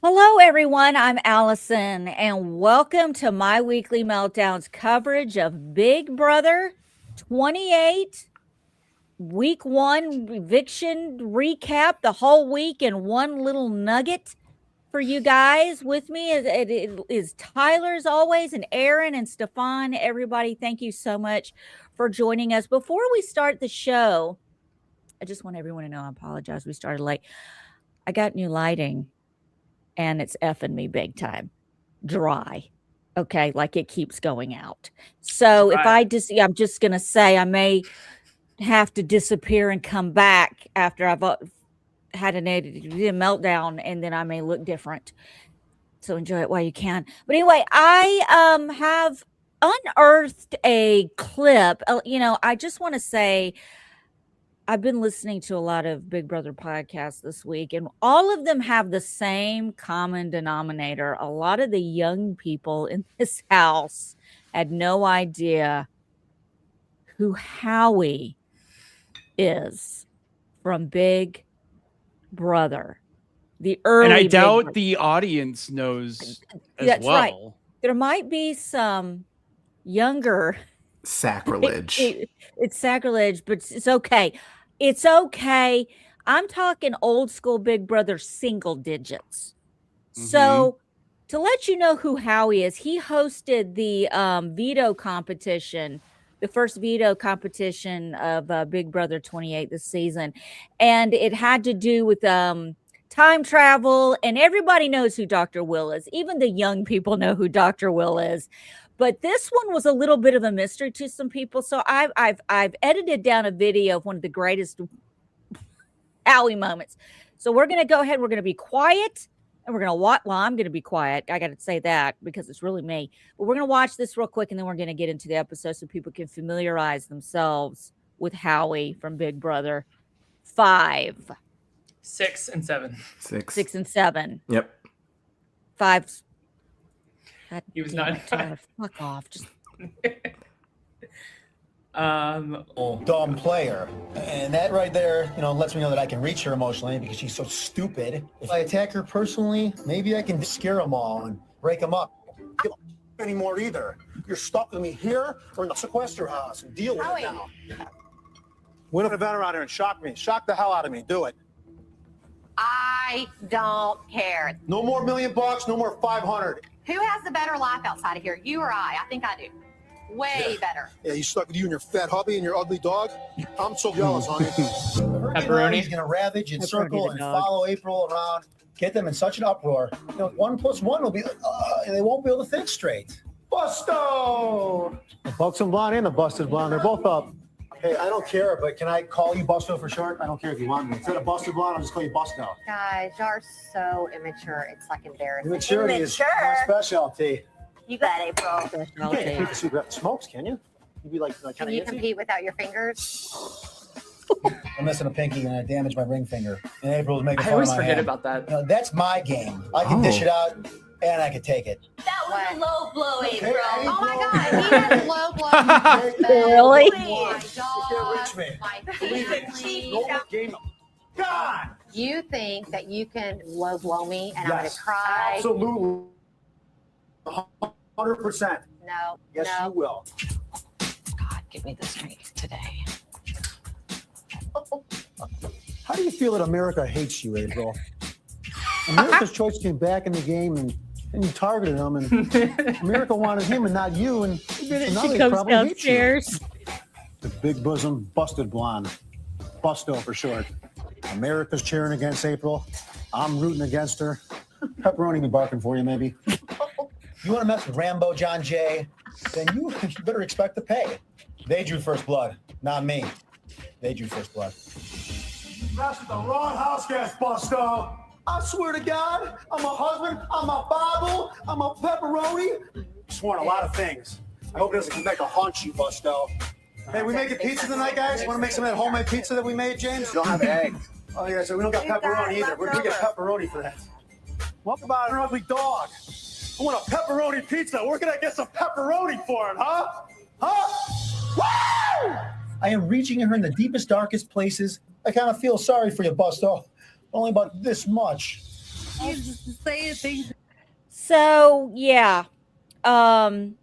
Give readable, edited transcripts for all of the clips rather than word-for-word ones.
Hello, everyone. I'm Allison, and welcome to my weekly meltdowns coverage of Big Brother 28 week one eviction recap, the whole week in one little nugget for you guys. With me is Tyler, as always, and Aaron and Stefan. Everybody, thank you so much for joining us. Before we start the show, I just want everyone to know I apologize. We started late. I got new lighting. And it's effing me big time. Dry. Okay, like it keeps going out. So if I'm just going to say I may have to disappear and come back after I've had a meltdown, and then I may look different. So enjoy it while you can. But anyway, I have unearthed a clip. I just want to say I've been listening to a lot of Big Brother podcasts this week, and all of them have the same common denominator. A lot of the young people in this house had no idea who Howie is from Big Brother. And I doubt the audience knows as well. Right. There might be some younger sacrilege. It's sacrilege, but it's okay. It's okay. I'm talking old school Big Brother single digits. Mm-hmm. So to let you know who Howie is, he hosted the veto competition, the first veto competition of Big Brother 28 this season. And it had to do with time travel. And everybody knows who Dr. Will is. Even the young people know who Dr. Will is. But this one was a little bit of a mystery to some people. So I've edited down a video of one of the greatest Howie moments. So we're going to go ahead. We're going to be quiet, and we're going to watch. Well, I'm going to be quiet. I got to say that because it's really me. But we're going to watch this real quick, and then we're going to get into the episode so people can familiarize themselves with Howie from Big Brother 5. 6 and 7. 6 and 7. Yep. 5. He was not. Fuck off. Just dumb player, and that right there, lets me know that I can reach her emotionally because she's so stupid. If I attack her personally, maybe I can scare them all and break them up. Anymore either. You're stuck with me here or in the sequester house and deal with it now. Win an event around here and shock me. Shock the hell out of me. Do it. I don't care. No more $1 million. No more 500. Who has the better life outside of here? You or I? I think I do. Way better. Yeah, you stuck with you and your fat hubby and your ugly dog. I'm so jealous, honey. Pepperoni. He's gonna ravage and circle and follow April around, get them in such an uproar. 1 + 1 will be, and they won't be able to think straight. Busto! The buxom blonde and the busted blonde, they're both up. Hey, I don't care, but can I call you Busto for short? I don't care if you want me. Instead of busted blonde, I'll just call you Busto. Guys, y'all are so immature. It's like embarrassing. Immaturity is my specialty. You got April. You can't compete with cigarette smokes, can you? You'd be like kind Can of you compete without your fingers? I'm missing a pinky and I damaged my ring finger. And April's making fun I always of my forget hand. about that. That's my game. I can dish it out and I can take it. That was a low blow, April. Oh my God, he has low blow. Really? Oh my God. You can't reach me. No more game. God! You think that you can low blow me and I'm going to cry? Absolutely. 100%. No. Yes, no. you will. God, give me the strength today. How do you feel that America hates you, April? America's Choice came back in the game and you targeted him, and America wanted him and not you, and so now she they comes probably hate downstairs. you. The big bosom, busted blonde. Busto for short. America's cheering against April. I'm rooting against her. Pepperoni be barking for you, maybe. You want to mess with Rambo John Jay? Then you better expect to pay. They drew first blood, not me. They drew first blood. That's the wrong house guest, Busto. I swear to God, I'm a husband, I'm a Bible, I'm a pepperoni. Sworn a lot of things. I hope it doesn't come back to haunt you, Busto. Hey, we making pizza tonight, guys? Want to make some of that homemade pizza that we made, James? We don't have eggs. Oh, yeah, so we don't got pepperoni either. We're going to get pepperoni for that. What about an ugly dog? I want a pepperoni pizza. Where can I get some pepperoni for it, huh? Huh? Woo! I am reaching her in the deepest, darkest places. I kind of feel sorry for you, Busto. Only about this much. saying things. So yeah. Man,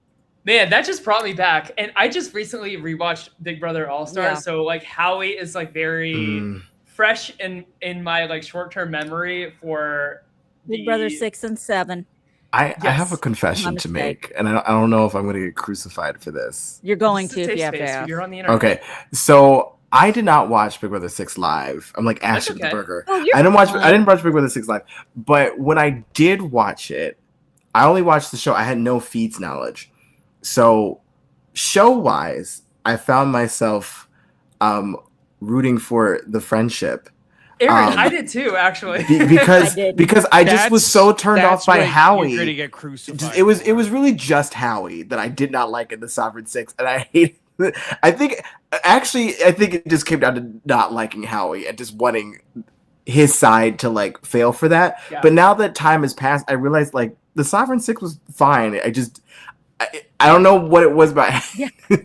that just brought me back. And I just recently rewatched Big Brother All-Stars. Yeah. So like Howie is like very fresh in my like short-term memory for Big Brother 6 and 7. I have a confession to make, and I don't know if I'm going to get crucified for this. You're going to if you have to ask. You're on the internet. Okay, so I did not watch Big Brother 6 live. I'm like Ash with the burger. Oh, I didn't watch Big Brother 6 live, but when I did watch it, I only watched the show. I had no feeds knowledge, so show-wise, I found myself rooting for the friendship. Aaron, I did too, actually. because I just was so turned off by Howie. You're gonna get crucified. It was really just Howie that I did not like in the Sovereign Six, and I hate it. I think it just came down to not liking Howie and just wanting his side to like fail for that. Yeah. But now that time has passed, I realized like the Sovereign Six was fine. I don't know what it was about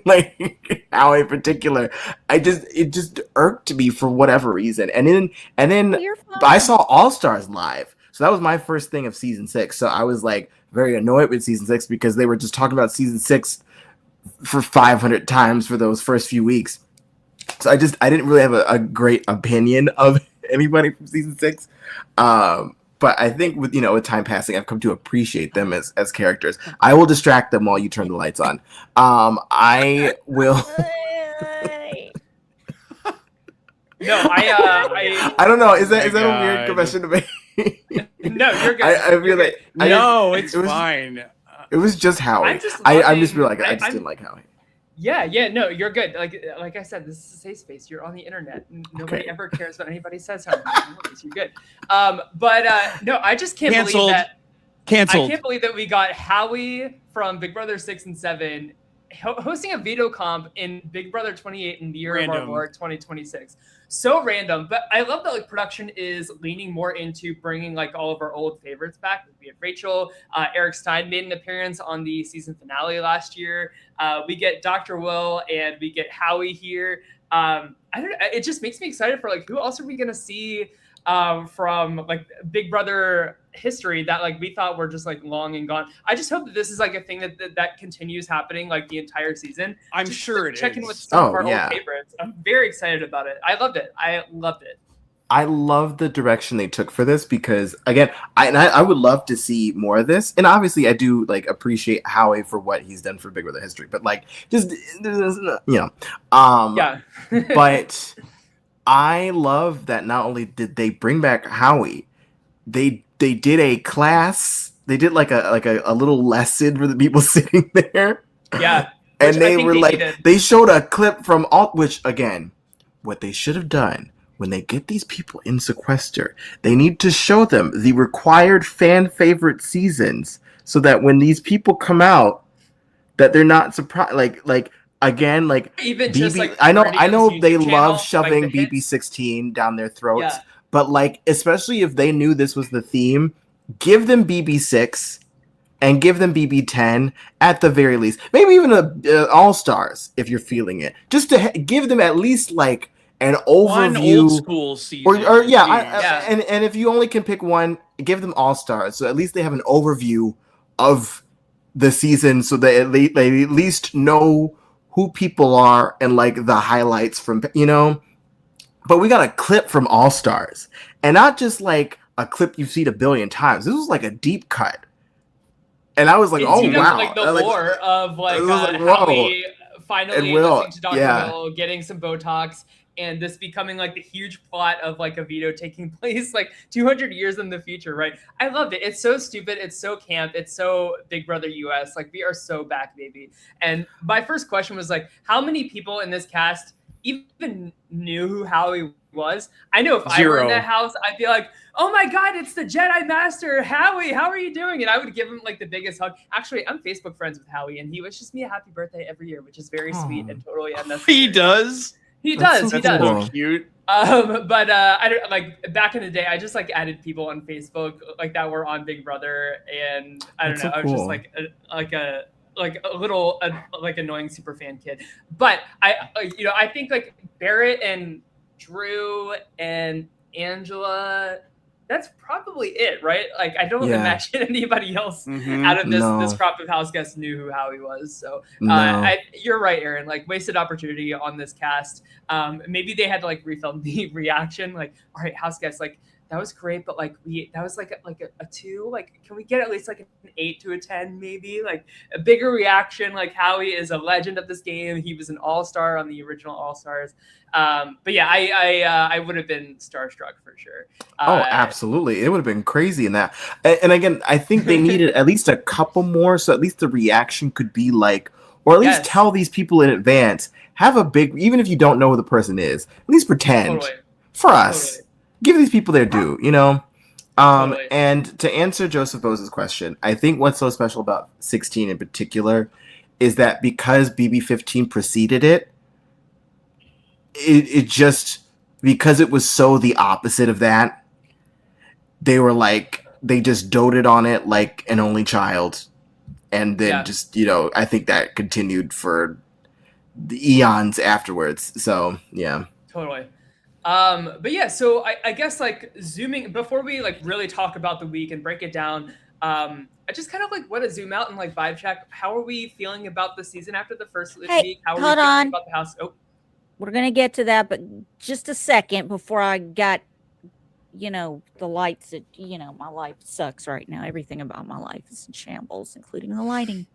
like Howie in particular. It just irked me for whatever reason. And then I saw All Stars live. So that was my first thing of season 6. So I was like very annoyed with season 6 because they were just talking about season 6 for 500 times for those first few weeks. So I didn't really have a great opinion of anybody from season 6. But I think with time passing, I've come to appreciate them as characters. I will distract them while you turn the lights on. I will. No, I don't know. Is that a weird confession to make? No, you're good. I feel like it's fine. It was just Howie. I just feel like I just didn't like Howie. Yeah, no, you're good. Like I said, this is a safe space. You're on the internet. Nobody ever cares what anybody says. You're good. No, I just can't believe that. Canceled. I can't believe that we got Howie from Big Brother 6 and 7 hosting a veto comp in Big Brother 28 in the year of our Lord 2026. So random, but I love that like production is leaning more into bringing like all of our old favorites back. We have Rachel, Eric Stein made an appearance on the season finale last year. We get Dr. Will and we get Howie here. I don't know. It just makes me excited for like who else are we gonna see from like Big Brother history that like we thought were just like long and gone. I just hope that this is like a thing that continues happening like the entire season. I'm sure it checking is. with some of our old favorites. I'm very excited about it. I loved it. I love the direction they took for this because again, I would love to see more of this. And obviously I do like appreciate Howie for what he's done for Big Brother history, but like just but I love that not only did they bring back Howie, they did a class. They did like a little lesson for the people sitting there. Yeah. And they were they showed a clip from which again, what they should have done when they get these people in sequester, they need to show them the required fan favorite seasons so that when these people come out, that they're not surprised. Like again, like even BB, just like I know they love shoving like the BB16 down their throats, but like especially if they knew this was the theme, give them BB6 and give them BB10 at the very least. Maybe even a All Stars if you're feeling it, just to give them at least like an overview. One old school season, and if you only can pick one, give them All Stars, so at least they have an overview of the season, so they at least know who people are and like the highlights from But we got a clip from All Stars, and not just like a clip you've seen a billion times. This was like a deep cut, and I was like, "Oh wow!" Like the lore of like how we finally listening to Dr. Will, getting some Botox. And this becoming like the huge plot of like a veto taking place like 200 years in the future, right? I loved it. It's so stupid. It's so camp. It's so Big Brother US. Like we are so back, baby. And my first question was like, how many people in this cast even knew who Howie was? I know if I were in that house, I'd be like, oh my God, it's the Jedi Master, Howie. How are you doing? And I would give him like the biggest hug. Actually, I'm Facebook friends with Howie, and he wishes me a happy birthday every year, which is very sweet and totally unnecessary. He does. He does. That's so cute. But I don't like back in the day. I just like added people on Facebook like that were on Big Brother, and I don't know. I was just like a little like annoying super fan kid. But I think like Barrett and Drew and Angela that's probably it, right? Like, I don't imagine anybody else out of this crop of house guests knew who Howie was. So you're right, Aaron. Like, wasted opportunity on this cast. Maybe they had to like refilm the reaction. Like, all right, house guests, like that was great, but like that was like a 2. Like, can we get at least like an 8 to a 10, maybe? Like a bigger reaction. Like, Howie is a legend of this game. He was an all-star on the original All-Stars. But yeah, I would have been starstruck for sure. Absolutely. It would have been crazy in that. And again, I think they needed at least a couple more, so at least the reaction could be like, or at least tell these people in advance, have a big, even if you don't know who the person is, at least pretend for us. Give these people their due, you know? And to answer Joseph Bose's question, I think what's so special about 16 in particular is that because BB15 preceded it just, because it was so the opposite of that, they were like, they just doted on it like an only child. And then just, you know, I think that continued for the eons afterwards. So, yeah. Totally. But yeah, so I guess like zooming, before we like really talk about the week and break it down, I just kind of like want to zoom out and like vibe check. How are we feeling about the season after the first week? How are we feeling about the house? Oh, we're going to get to that, but just a second before I got, you know, the lights that, you know, my life sucks right now. Everything about my life is in shambles, including the lighting.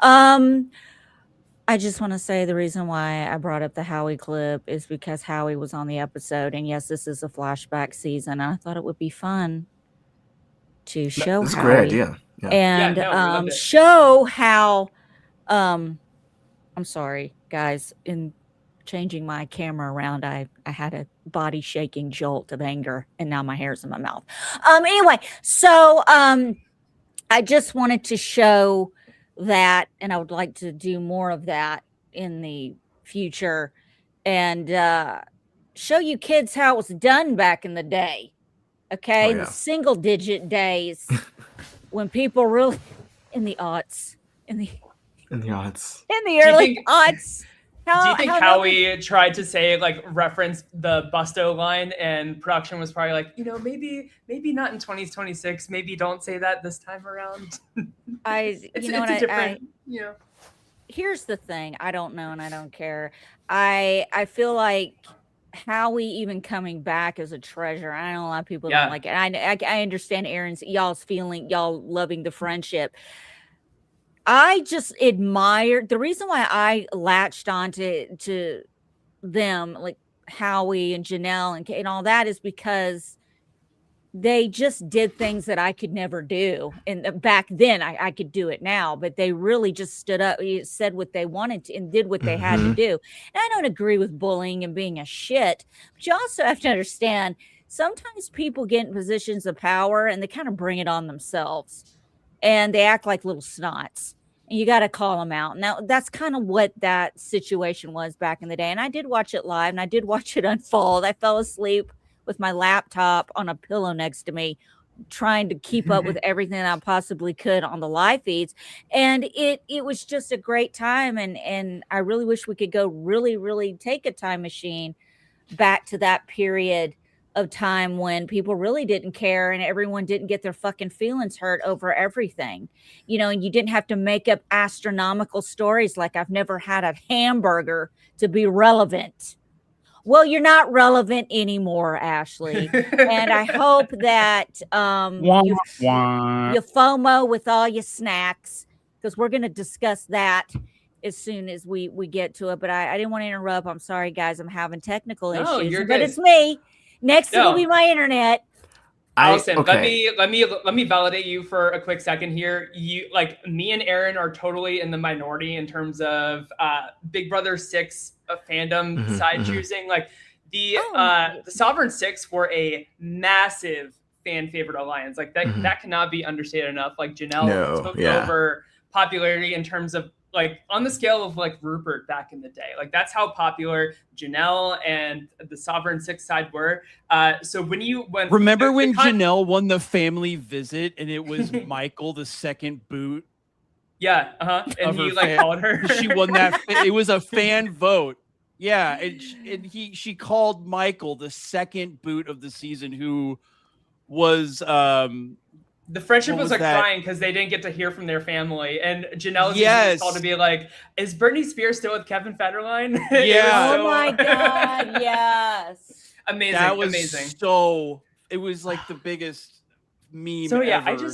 I just want to say the reason why I brought up the Howie clip is because Howie was on the episode. And yes, this is a flashback season. And I thought it would be fun to show That's Howie. a great idea. Yeah. And show how, I'm sorry, guys, in changing my camera around, I had a body shaking jolt of anger and now my hair's in my mouth. Anyway, so I just wanted to show that, and I would like to do more of that in the future and show you kids how it was done back in the day. Okay, the single digit days when people really in the aughts, in the early aughts. Do you think Howie tried to say, like, reference the Busto line, and production was probably like, you know, maybe not in 2026. Maybe don't say that this time around. Here's the thing. I don't know, and I don't care. I feel like Howie even coming back is a treasure. I know a lot of people don't like it. I understand y'all's feeling, y'all loving the friendship. I just admired the reason why I latched on to them, like Howie and Janelle and all that, is because they just did things that I could never do. And back then I could do it now, but they really just stood up, said what they wanted to, and did what they had to do. And I don't agree with bullying and being a shit, but you also have to understand sometimes people get in positions of power and they kind of bring it on themselves and they act like little snots. And you got to call them out. Now, that's kind of what that situation was back in the day. And I did watch it live and I did watch it unfold. I fell asleep with my laptop on a pillow next to me, trying to keep up with everything I possibly could on the live feeds. And it was just a great time. And I really wish we could go really take a time machine back to that period of time when people really didn't care and everyone didn't get their fucking feelings hurt over everything, you know, and you didn't have to make up astronomical stories like I've never had a hamburger to be relevant. Well, you're not relevant anymore, Ashley. And I hope that you FOMO with all your snacks, because we're going to discuss that as soon as we get to it. But I didn't want to interrupt. I'm sorry, guys. I'm having technical issues, but it's me. Next will be my internet. Allison, let me validate you for a quick second here. You, like, me and Aaron are totally in the minority in terms of Big Brother 6 fandom side choosing. Like the Sovereign Six were a massive fan favorite alliance. Like that cannot be understated enough. Like Janelle took over popularity in terms of, like, on the scale of like Rupert back in the day. Like that's how popular Janelle and the Sovereign Six side were. So when Janelle won the family visit and it was Michael the second boot? Yeah, and he called her. She won that. It was a fan vote. Yeah, and she called Michael the second boot of the season, who was The friendship What was was like that? crying because they didn't get to hear from their family, and Janelle Yes. called to be like, "Is Britney Spears still with Kevin Federline?" Yeah. Oh my God, yes. amazing, that was amazing. so. It was like the biggest meme. So yeah, ever.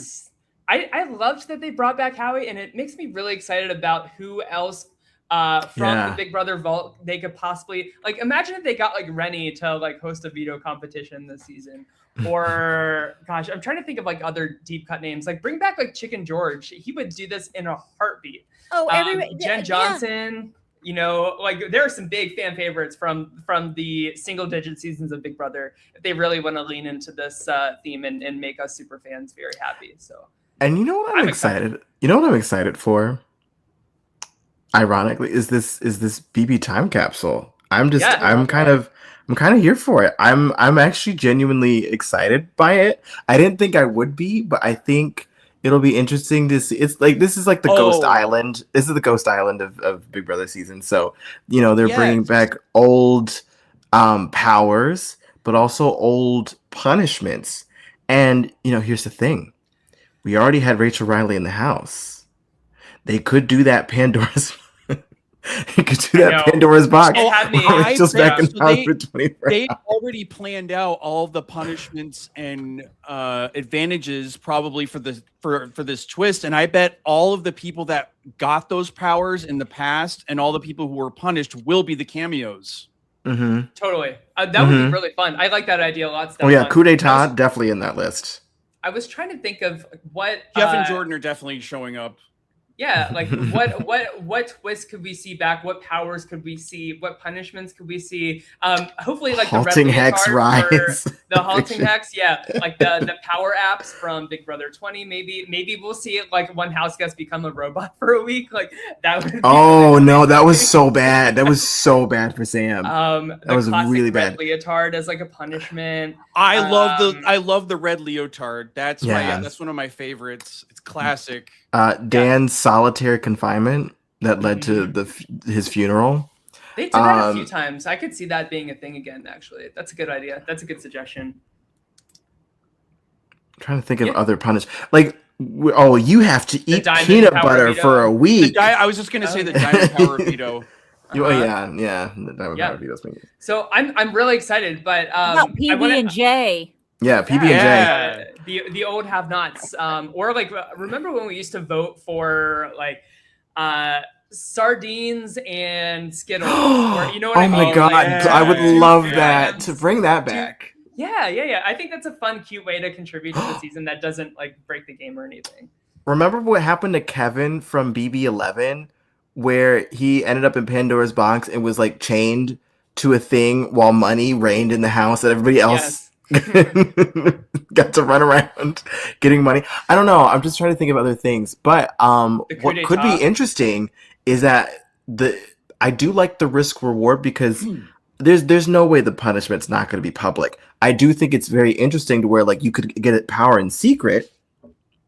I loved that they brought back Howie, and it makes me really excited about who else from the Big Brother vault they could possibly like. Imagine if they got like Rennie to like host a veto competition this season, or gosh, I'm trying to think of like other deep cut names. Like bring back like Chicken George. He would do this in a heartbeat. Oh, everybody. Jen Johnson. You know, like there are some big fan favorites from the single digit seasons of Big Brother if they really want to lean into this theme and make us super fans very happy. So, and you know what I'm excited. You know what I'm excited for? Ironically, is this BB time capsule. I'm kind of here for it. I'm actually genuinely excited by it. I didn't think I would be, but I think it'll be interesting to see. It's like this is like the Ghost Island. This is the Ghost Island of Big Brother season. So, you know, they're bringing back old powers, but also old punishments. And, you know, here's the thing. We already had Rachel Riley in the house. They could do that Pandora's Pandora's box. Rachel's back in the house for 24 They already planned out all the punishments and advantages probably for this twist, and I bet all of the people that got those powers in the past and all the people who were punished will be the cameos. Mm-hmm. Totally, that would be really fun. I like that idea a lot. Oh yeah, coup d'etat definitely in that list. I was trying to think of what Jeff and Jordan are definitely showing up. Yeah, like what twists could we see back? What powers could we see? What punishments could we see? Hopefully, like halting the hex rise, the halting hex. Yeah, like the power apps from Big Brother 20. Maybe we'll see it like one house guest become a robot for a week. Like that would. Oh no, that was so bad. That was so bad for Sam. That was really bad. Red leotard as like a punishment. I love the red leotard. That's one of my favorites. It's classic. Dan's solitary confinement that led to his funeral. They did that a few times. I could see that being a thing again, actually. That's a good idea. That's a good suggestion. I'm trying to think of other punish. Like, you have to eat peanut butter veto. for a week. I was just going to say the diamond power veto. Oh, yeah. The diamond power veto's been good. So I'm really excited, but about PB&J. Yeah, PB&J. The old have-nots. Or like, remember when we used to vote for like sardines and Skittles? Or, you know what I mean? Oh my God, like, I would love that to bring that back. Yeah. I think that's a fun, cute way to contribute to the season that doesn't like break the game or anything. Remember what happened to Kevin from BB11, where he ended up in Pandora's box and was like chained to a thing while money reigned in the house that everybody else got to run around getting money. I don't know. I'm just trying to think of other things. But what could be interesting is that I do like the risk reward because there's no way the punishment's not going to be public. I do think it's very interesting to where like you could get power in secret.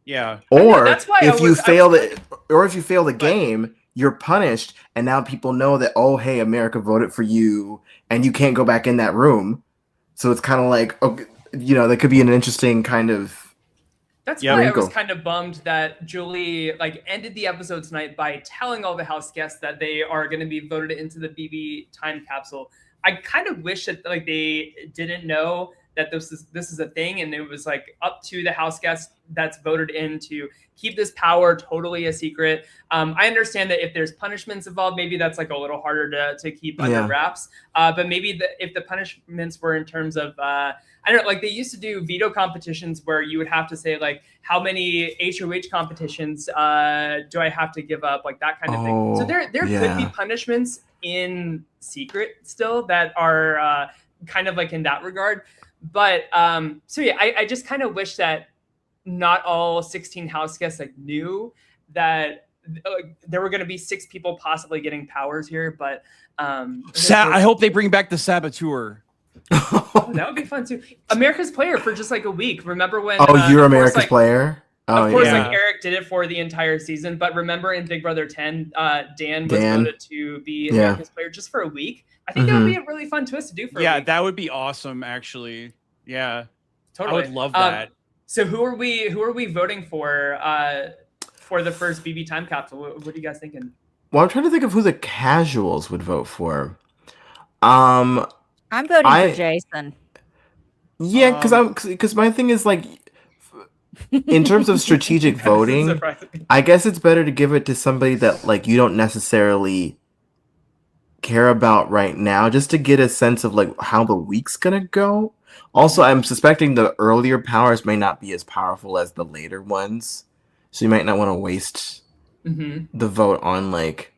Yeah. Or if you fail the game, you're punished, and now people know that, oh, hey, America voted for you, and you can't go back in that room. So it's kind of like, that could be an interesting kind of. That's why I was kind of bummed that Julie like ended the episode tonight by telling all the house guests that they are going to be voted into the BB time capsule. I kind of wish that like they didn't know that this is a thing, and it was like up to the house guests that's voted in to keep this power totally a secret. I understand that if there's punishments involved, maybe that's like a little harder to keep under wraps. But maybe if the punishments were in terms of, I don't know, like they used to do veto competitions where you would have to say like, how many HOH competitions do I have to give up? Like that kind of thing. So there could be punishments in secret still that are kind of like in that regard. But I just kind of wish that not all 16 house guests like knew that there were going to be 6 people possibly getting powers here. But I hope they bring back the saboteur. That would be fun too. America's Player for just like a week. Remember when? You're America's Player. Of course, like Eric did it for the entire season. But remember in Big Brother 10, Dan was voted to be America's Player just for a week. I think that would be a really fun twist to do for a week. That would be awesome, actually. Yeah. Totally. I would love that. So who are we voting for the first BB time capsule? What are you guys thinking? Well, I'm trying to think of who the casuals would vote for. I'm voting for Jason. Yeah, because my thing is like, in terms of strategic voting, I guess it's better to give it to somebody that like you don't necessarily care about right now, just to get a sense of like how the week's gonna go. Also, I'm suspecting the earlier powers may not be as powerful as the later ones, so you might not want to waste the vote on like.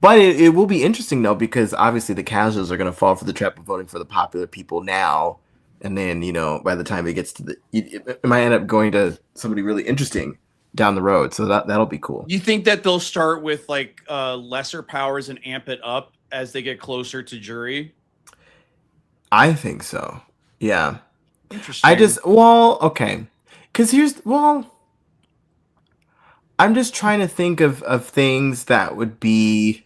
But it will be interesting though, because obviously the casuals are gonna fall for the trap of voting for the popular people now. And then, by the time it gets to it might end up going to somebody really interesting down the road. So that'll be cool. You think that they'll start with like lesser powers and amp it up as they get closer to jury? I think so. Yeah. Interesting. Okay. Because I'm just trying to think of things that would be,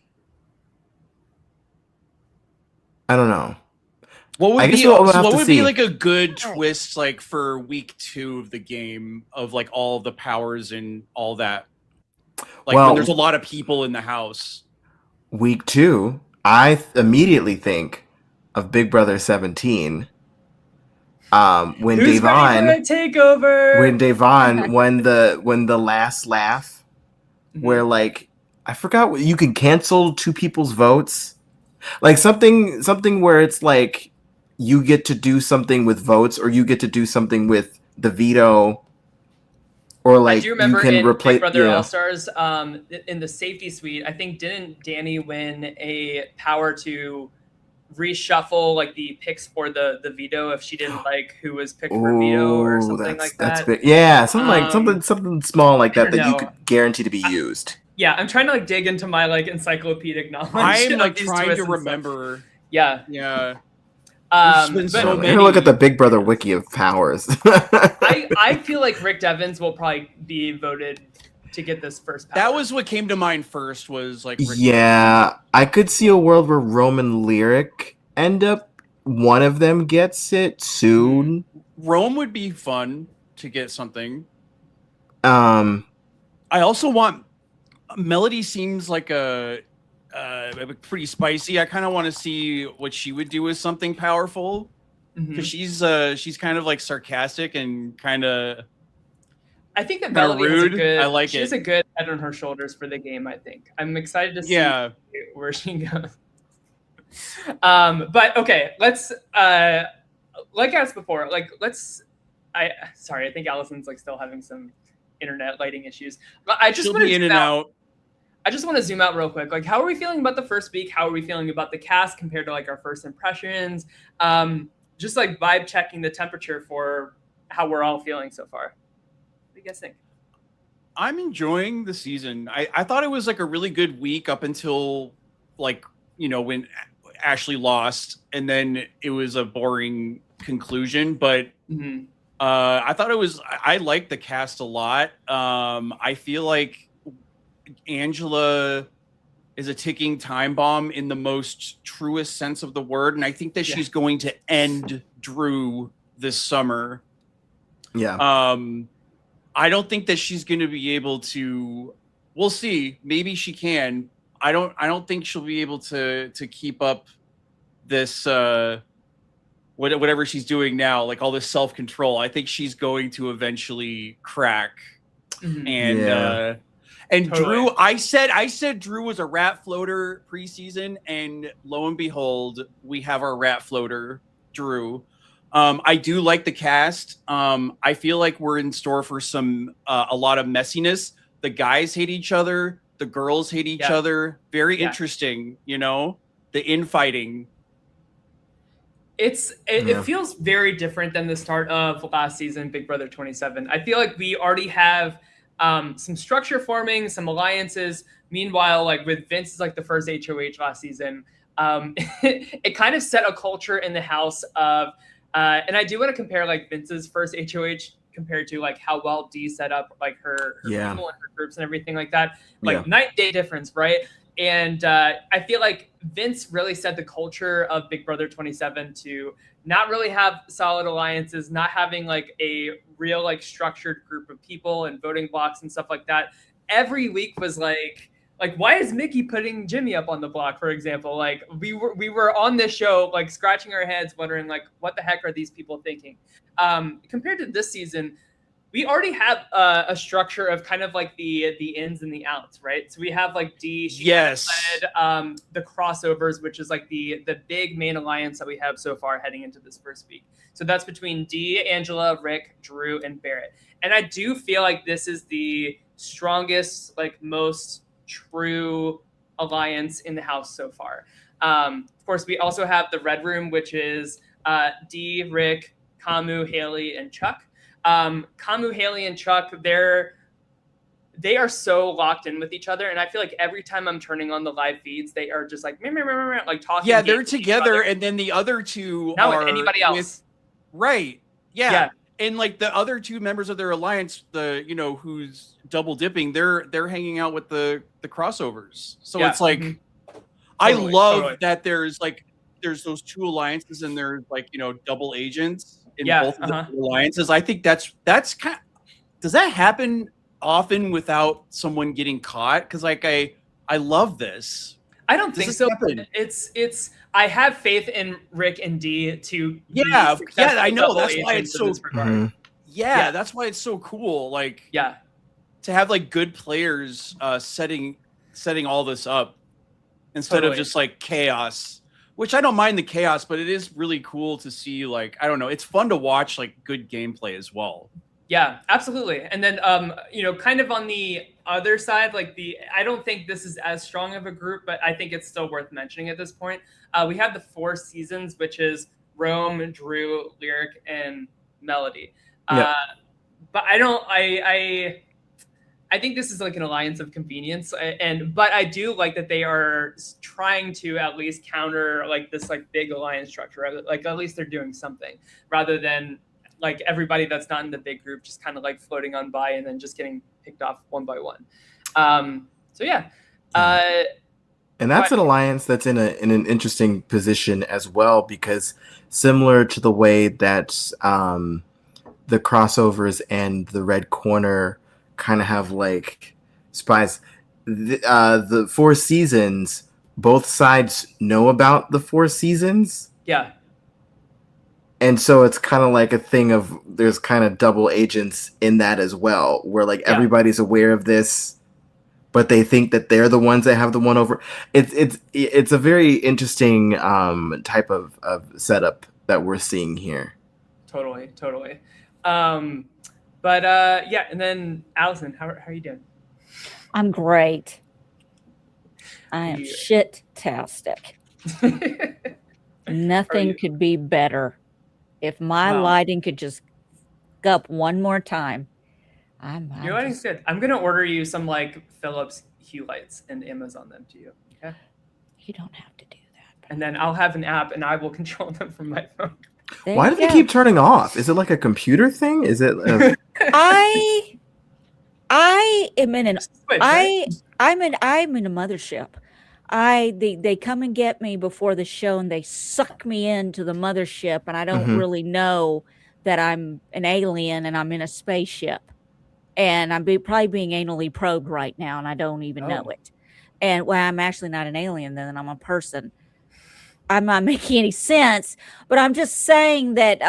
I don't know. What would be like a good twist like for week 2 of the game of like all the powers and all that? Like when there's a lot of people in the house. Week 2, I immediately think of Big Brother 17. When Who's Devon takeover? When Devon when the last laugh, where like I forgot you can cancel 2 people's votes. Like something where it's like you get to do something with votes, or you get to do something with the veto, or like you remember can in replace Big Brother All-Stars, in the safety suite, I think didn't Danny win a power to reshuffle like the picks for the veto if she didn't like who was picked for veto or something like that? That's big. Yeah, something small like that you could guarantee to be used. Yeah, I'm trying to like dig into my like encyclic knowledge. I'm like trying to remember. Yeah. So many. Look at the Big Brother wiki of powers. I feel like Rick Devens will probably be voted to get this first power. That was what came to mind first, was like Rick Devens. I could see a world where Roman Lyric one of them gets it soon. Rome would be fun to get something. I also want Melody. Seems like a pretty spicy. I kind of want to see what she would do with something powerful, because she's kind of like sarcastic and kind of. I think that Melody is a good. She's a good head on her shoulders for the game. I think I'm excited to see where she goes. But okay, let's like I asked before, like I think Allison's like still having some internet lighting issues. I just want to in and out. I just want to zoom out real quick. Like, how are we feeling about the first week? How are we feeling about the cast compared to like our first impressions? Just like vibe checking the temperature for how we're all feeling so far. What do you guys think? I'm enjoying the season. I thought it was like a really good week up until like, when Ashley lost, and then it was a boring conclusion. But I thought I liked the cast a lot. I feel like Angela is a ticking time bomb in the most truest sense of the word, and I think that she's going to end Drew this summer. I don't think that she's going to be able to. We'll see. Maybe she can. I don't think she'll be able to keep up this whatever she's doing now, like all this self-control. I think she's going to eventually crack. And Drew, I said Drew was a rat floater preseason, and lo and behold, we have our rat floater, Drew. I do like the cast. I feel like we're in store for a lot of messiness. The guys hate each other. The girls hate each other. Very interesting, the infighting. It feels very different than the start of last season, Big Brother 27. I feel like we already have some structure forming, some alliances. Meanwhile, like with Vince is like the first HOH last season. It kind of set a culture in the house of, and I do want to compare like Vince's first HOH compared to like how well Dee set up like her people and her groups and everything like that. Like night and day difference, right? And I feel like Vince really set the culture of Big Brother 27 to not really have solid alliances, not having like a real like structured group of people and voting blocks and stuff like that. Every week was like why is Mickey putting Jimmy up on the block, for example? Like we were on this show like scratching our heads wondering like what the heck are these people thinking? Compared to this season, we already have a structure of kind of like the ins and the outs, right? So we have like Dee, she led the crossovers, which is like the big main alliance that we have so far heading into this first week. So that's between Dee, Angela, Rick, Drew, and Barrett. And I do feel like this is the strongest, like most true alliance in the house so far. Of course, we also have the Red Room, which is Dee, Rick, Kamu, Haley, and Chuk. Kamu, Haley, and Chuk, they are so locked in with each other, and I feel like every time I'm turning on the live feeds, they are just like like talking. Yeah, they're together, and then the other two not are with anybody else. Right. Yeah. And like the other two members of their alliance, who's double dipping, they're hanging out with the crossovers. So it's like I love that there's those two alliances and there's like, double agents in both of the alliances. I think that's kind of, does that happen often without someone getting caught? Because like I love this. I don't think so. It's I have faith in Rick and Dee to I know that's why it's so Yeah, that's why it's so cool. Like to have like good players setting all this up instead of just like chaos. Which I don't mind the chaos, but it is really cool to see, like, I don't know, it's fun to watch like good gameplay as well. Yeah, absolutely. And then kind of on the other side, like I don't think this is as strong of a group, but I think it's still worth mentioning at this point. We have the 4 seasons, which is Rome, Drew, Lyric, and Melody. But I think this is like an alliance of convenience, but I do like that they are trying to at least counter like this like big alliance structure. Like at least they're doing something rather than like everybody that's not in the big group just kind of like floating on by and then just getting picked off one by one. And that's an alliance that's in an interesting position as well, because similar to the way that the crossovers and the Red Corner kind of have like spies, the 4 seasons, both sides know about the 4 seasons. Yeah. And so it's kind of like a thing of there's kind of double agents in that as well, where like everybody's aware of this, but they think that they're the ones that have the one over. It's a very interesting type of setup that we're seeing here. Totally. And then Allison, how are you doing? I'm great. I am shit-tastic. Nothing could be better. If my lighting could just go up one more time. Your lighting's good. I'm going to order you some like Philips Hue lights and Amazon them to you. Okay? You don't have to do that. And then I'll have an app and I will control them from my phone. Why do they keep turning off? Is it like a computer thing? Is it? I am in an. I'm in a mothership. They come and get me before the show and they suck me into the mothership, and I don't really know that I'm an alien and I'm in a spaceship, and I'm probably being anally probed right now, and I don't even know it. And I'm actually not an alien then, I'm a person. I'm not making any sense, but I'm just saying that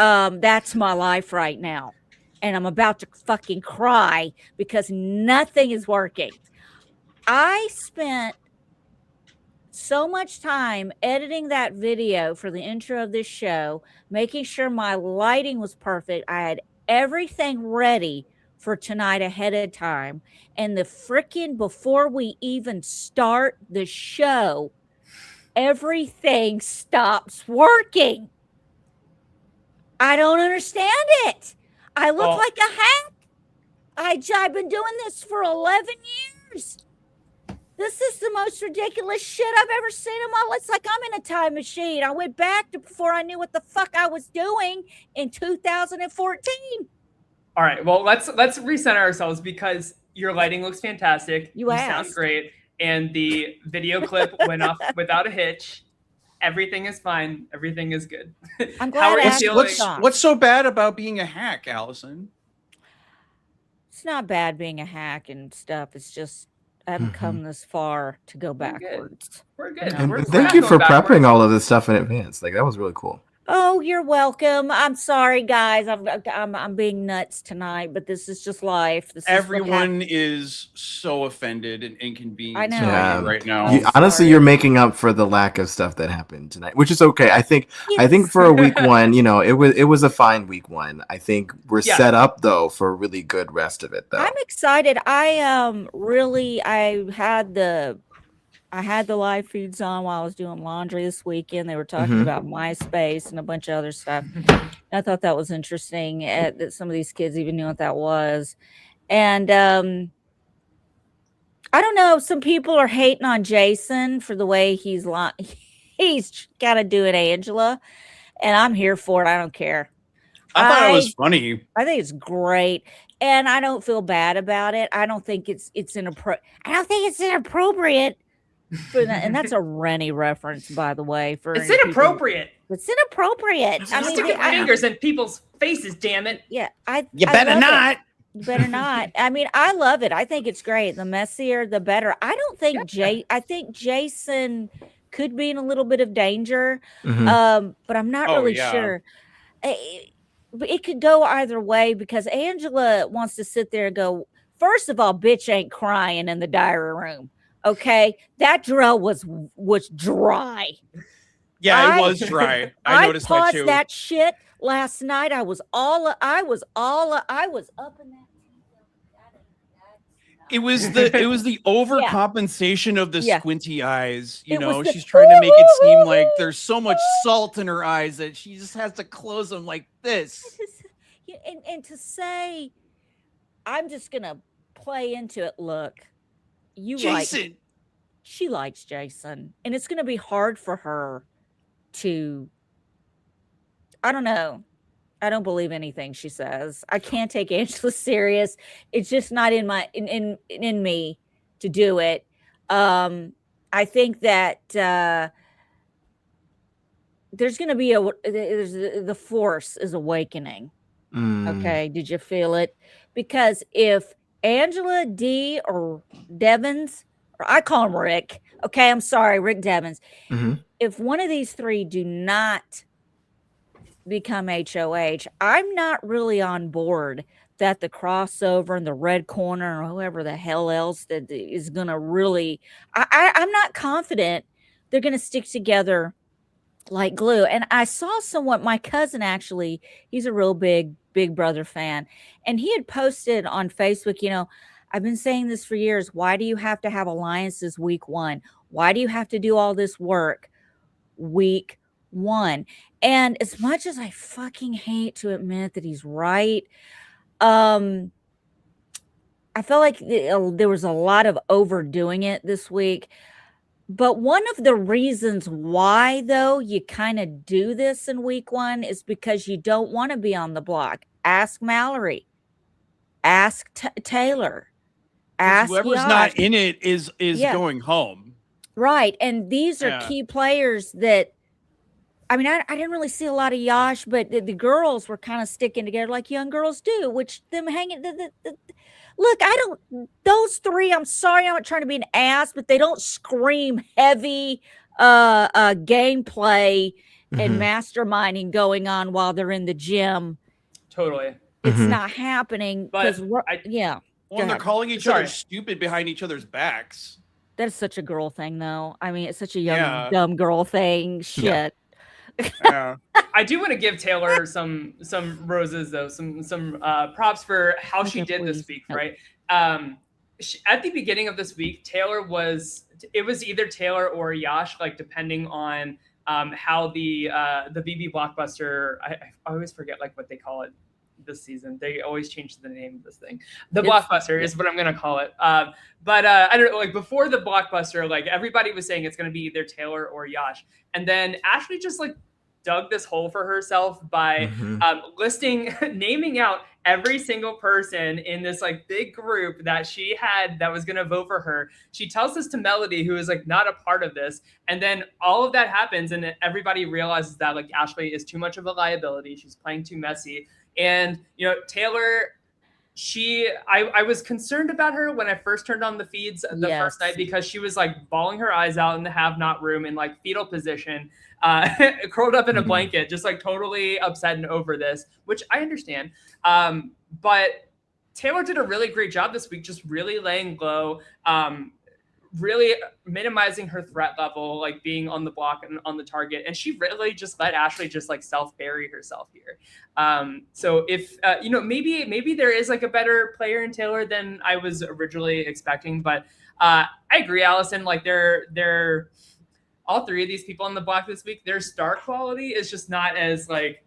that's my life right now. And I'm about to fucking cry because nothing is working. I spent so much time editing that video for the intro of this show, making sure my lighting was perfect. I had everything ready for tonight ahead of time. And the freaking, before we even start the show, everything stops working. I don't understand it. I look like a hack. I've been doing this for 11 years. This is the most ridiculous shit I've ever seen in my life. It's like I'm in a time machine. I went back to before I knew what the fuck I was doing in 2014. All right. Well, let's reset ourselves because your lighting looks fantastic. You sound great. and the video clip went off without a hitch. Everything is fine. Everything is good. I'm How glad are you feeling? What's so bad about being a hack, Allison? It's not bad being a hack and stuff. It's just I haven't come this far to go backwards. We're good. And We're thank not you going for backwards. prepping all of this stuff in advance. Like that was really cool. Oh, you're welcome. I'm sorry, guys. I'm being nuts tonight, but this is just life. This Everyone is so offended and inconvenienced I know. Yeah. right now. Honestly, sorry. you're making up for the lack of stuff that happened tonight, which is okay. I think for a week one, you know, it was a fine week one. I think we're set up though for a really good rest of it though. I'm excited. I had the live feeds on while I was doing laundry this weekend. They were talking about MySpace and a bunch of other stuff. I thought that was interesting that some of these kids even knew what that was. And I don't know. Some people are hating on Jason for the way he's got to do it, Angela. And I'm here for it. I don't care. I thought it was funny. I think it's great. And I don't feel bad about it. I don't think it's inappropriate. I don't think it's inappropriate. And that's a Rennie reference, by the way. It's inappropriate. It's inappropriate. I'm sticking fingers in people's faces. Damn it! Yeah, You better not. You better not. I mean, I love it. I think it's great. The messier, the better. I don't think I think Jason could be in a little bit of danger, but I'm not really sure. But it could go either way because Angela wants to sit there and go. First of all, bitch ain't crying in the diary room. Okay, that drill was dry. Yeah, it was dry. I noticed that too. That shit last night. I was up in that. It was the overcompensation of the squinty eyes. You know, she's trying to make it seem like there's so much salt in her eyes that she just has to close them like this. And to say, I'm just gonna play into it. Look. Jason. She likes Jason, and it's going to be hard for her to. I don't know. I don't believe anything she says. I can't take Angela serious. It's just not in my in me to do it. I think that there's going to be the force is awakening. Okay, did you feel it? Because if Angela, Dee, or Devens, or I call him Rick. Okay, I'm sorry, Rick Devens. If one of these three do not become HOH, I'm not really on board that the crossover and the red corner or whoever the hell else that is going to really, I'm not confident they're going to stick together like glue. And I saw someone, my cousin actually, he's a real big Brother fan. And he had posted on Facebook, you know, I've been saying this for years. Why do you have to have alliances week one? Why do you have to do all this work week one? And as much as I fucking hate to admit that he's right, I felt like there was a lot of overdoing it this week. But one of the reasons why, though, you kind of do this in week one is because you don't want to be on the block. Ask Mallory. Ask Taylor. Ask whoever's Yash. not in it is going home. Right. And these are key players that, I mean, I didn't really see a lot of Yash, but the girls were kind of sticking together like young girls do, which them hanging. Look, those three, I'm sorry, I'm not trying to be an ass, but they don't scream heavy gameplay and masterminding going on while they're in the gym. Totally. It's not happening. But Well, they're calling each other stupid behind each other's backs. That is such a girl thing, though. I mean, it's such a young, dumb girl thing. Shit. Yeah. I do want to give Taylor some roses, though, some props for how she did this week, right? At the beginning of this week, it was either Taylor or Yash, like depending on how the BB Blockbuster. I always forget like what they call it this season. They always change the name of this thing. The Blockbuster is what I'm gonna call it. But I don't know. Like before the Blockbuster, like everybody was saying it's gonna be either Taylor or Yash, and then Ashley just like dug this hole for herself by naming out every single person in this like big group that she had that was going to vote for her. She tells this to Melody, who is like not a part of this. And then all of that happens and everybody realizes that like Ashley is too much of a liability. She's playing too messy. And, you know, Taylor, I was concerned about her when I first turned on the feeds the first night because she was like bawling her eyes out in the have-not room in like fetal position, curled up in a blanket, just like totally upset and over this, which I understand. But Taylor did a really great job this week, just really laying low, really minimizing her threat level, like being on the block and on the target. And she really just let Ashley just like self-bury herself here. So if, you know, maybe there is like a better player in Taylor than I was originally expecting, but I agree, Allison, like they're all three of these people on the block this week, their star quality is just not as like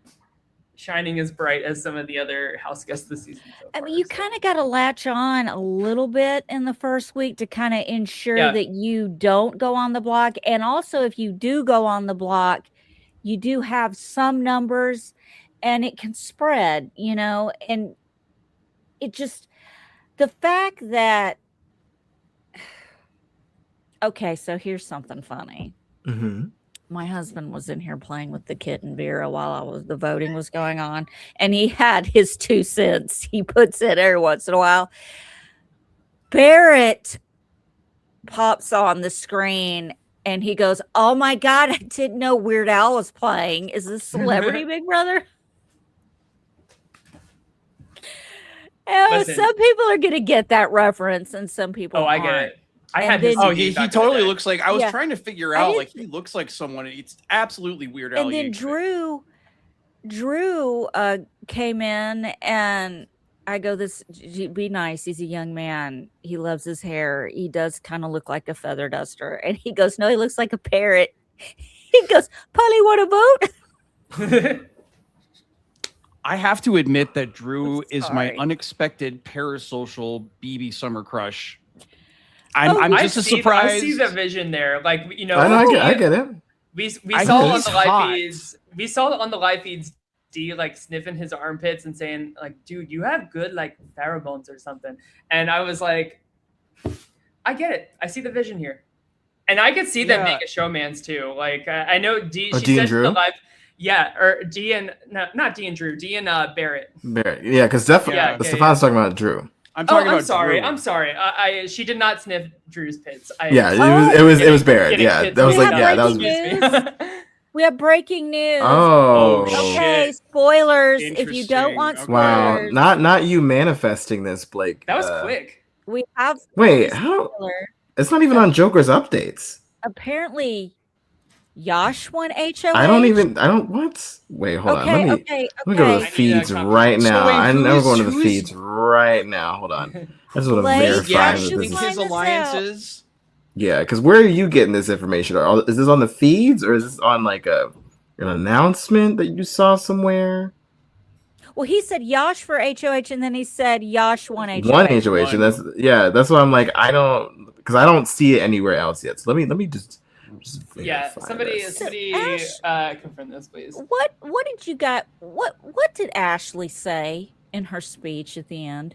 shining as bright as some of the other house guests this season. So far, you kind of got to latch on a little bit in the first week to kind of ensure that you don't go on the block. And also if you do go on the block, you do have some numbers and it can spread, you know, and it just, the fact that, okay, so here's something funny. My husband was in here playing with the kitten Vera while the voting was going on, and he had his 2 cents. He puts in every once in a while. Barrett pops on the screen, and he goes, "Oh my God, I didn't know Weird Al was playing. Is this Celebrity Big Brother?" Some people are going to get that reference, and some people aren't. I get it. He totally looks like, I was trying to figure out, like, he looks like someone. It's absolutely Weird Al. And then Drew came in, and I go, "This, be nice. He's a young man. He loves his hair. He does kind of look like a feather duster." And he goes, "No, he looks like a parrot." He goes, "Polly, want to vote?" I have to admit that Drew is my unexpected parasocial BB summer crush. I'm just as surprised. I see the vision there. Like, you know, I get it. We saw on the live feeds. We saw on the live feeds Dee like sniffing his armpits and saying like, "Dude, you have good like pheromones or something." And I was like, I get it. I see the vision here, and I could see them being a showmans too. Like I know Dee. She said in the live. Yeah, or Dee and not Dee and Drew. Dee and Barrett. Barrett, yeah, because definitely Stefan's talking about Drew. I'm talking about sorry. Drew. I'm sorry. She did not sniff Drew's pits. It was Barrett. Yeah, that was like that was. We have breaking news. Oh, okay. Shit. Spoilers. If you don't want spoilers. Wow, not you manifesting this, Blake. That was quick. We have. Wait, how? It's not even on Joker's updates. Apparently, Yash won HOH. I don't. What? Wait, hold on. Let me go to the feeds right now. I'm going to the feeds right now. Hold on. I just want to verify that this is his alliances. Yeah, because where are you getting this information? Is this on the feeds or is this on like an announcement that you saw somewhere? Well, he said Yash for HOH, and then he said Yash won HOH. One HOH, and that's why I'm like, I don't see it anywhere else yet. So let me just somebody confirm this, please. What did you got? What did Ashley say in her speech at the end?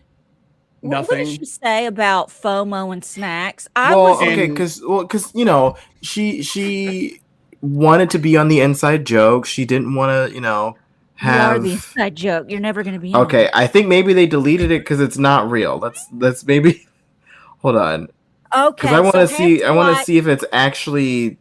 Nothing. What did she say about FOMO and snacks? Because you know she wanted to be on the inside joke. She didn't want to have. You are the inside joke. You're never going to be. Okay, I think maybe they deleted it because it's not real. Let's maybe hold on. Okay, because I want to see. I want to see if it's actually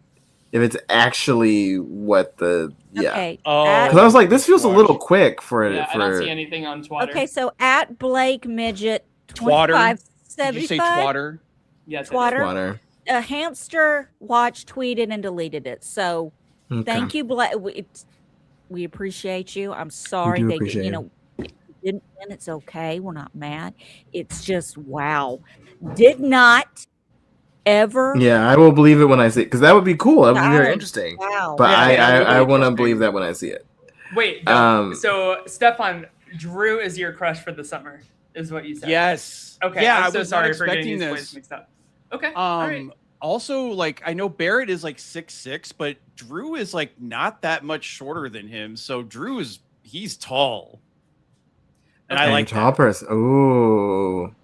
what the Okay. Because I was like, this feels a little quick for it. Yeah, I don't see anything on Twitter. Okay, so at Blake Midget Twatter. 2575. Did you say Twatter? Yes, Twatter. A hamster watched, tweeted, and deleted it. So thank you, Blake. We appreciate you. I'm sorry they didn't win. It's okay. We're not mad. It's just wow. Did not ever. Yeah, I will believe it when I see it because that would be cool. That would be very interesting. Wow. But I want to believe that when I see it. Wait. So Stefan, Drew is your crush for the summer, is what you said. Yes. Okay. Yeah, I'm so was sorry not for getting expecting these this. points mixed up. Okay. All right. also, like, I know Barrett is like 6'6", but Drew is like not that much shorter than him. So Drew he's tall. And I like tall that. person. Ooh.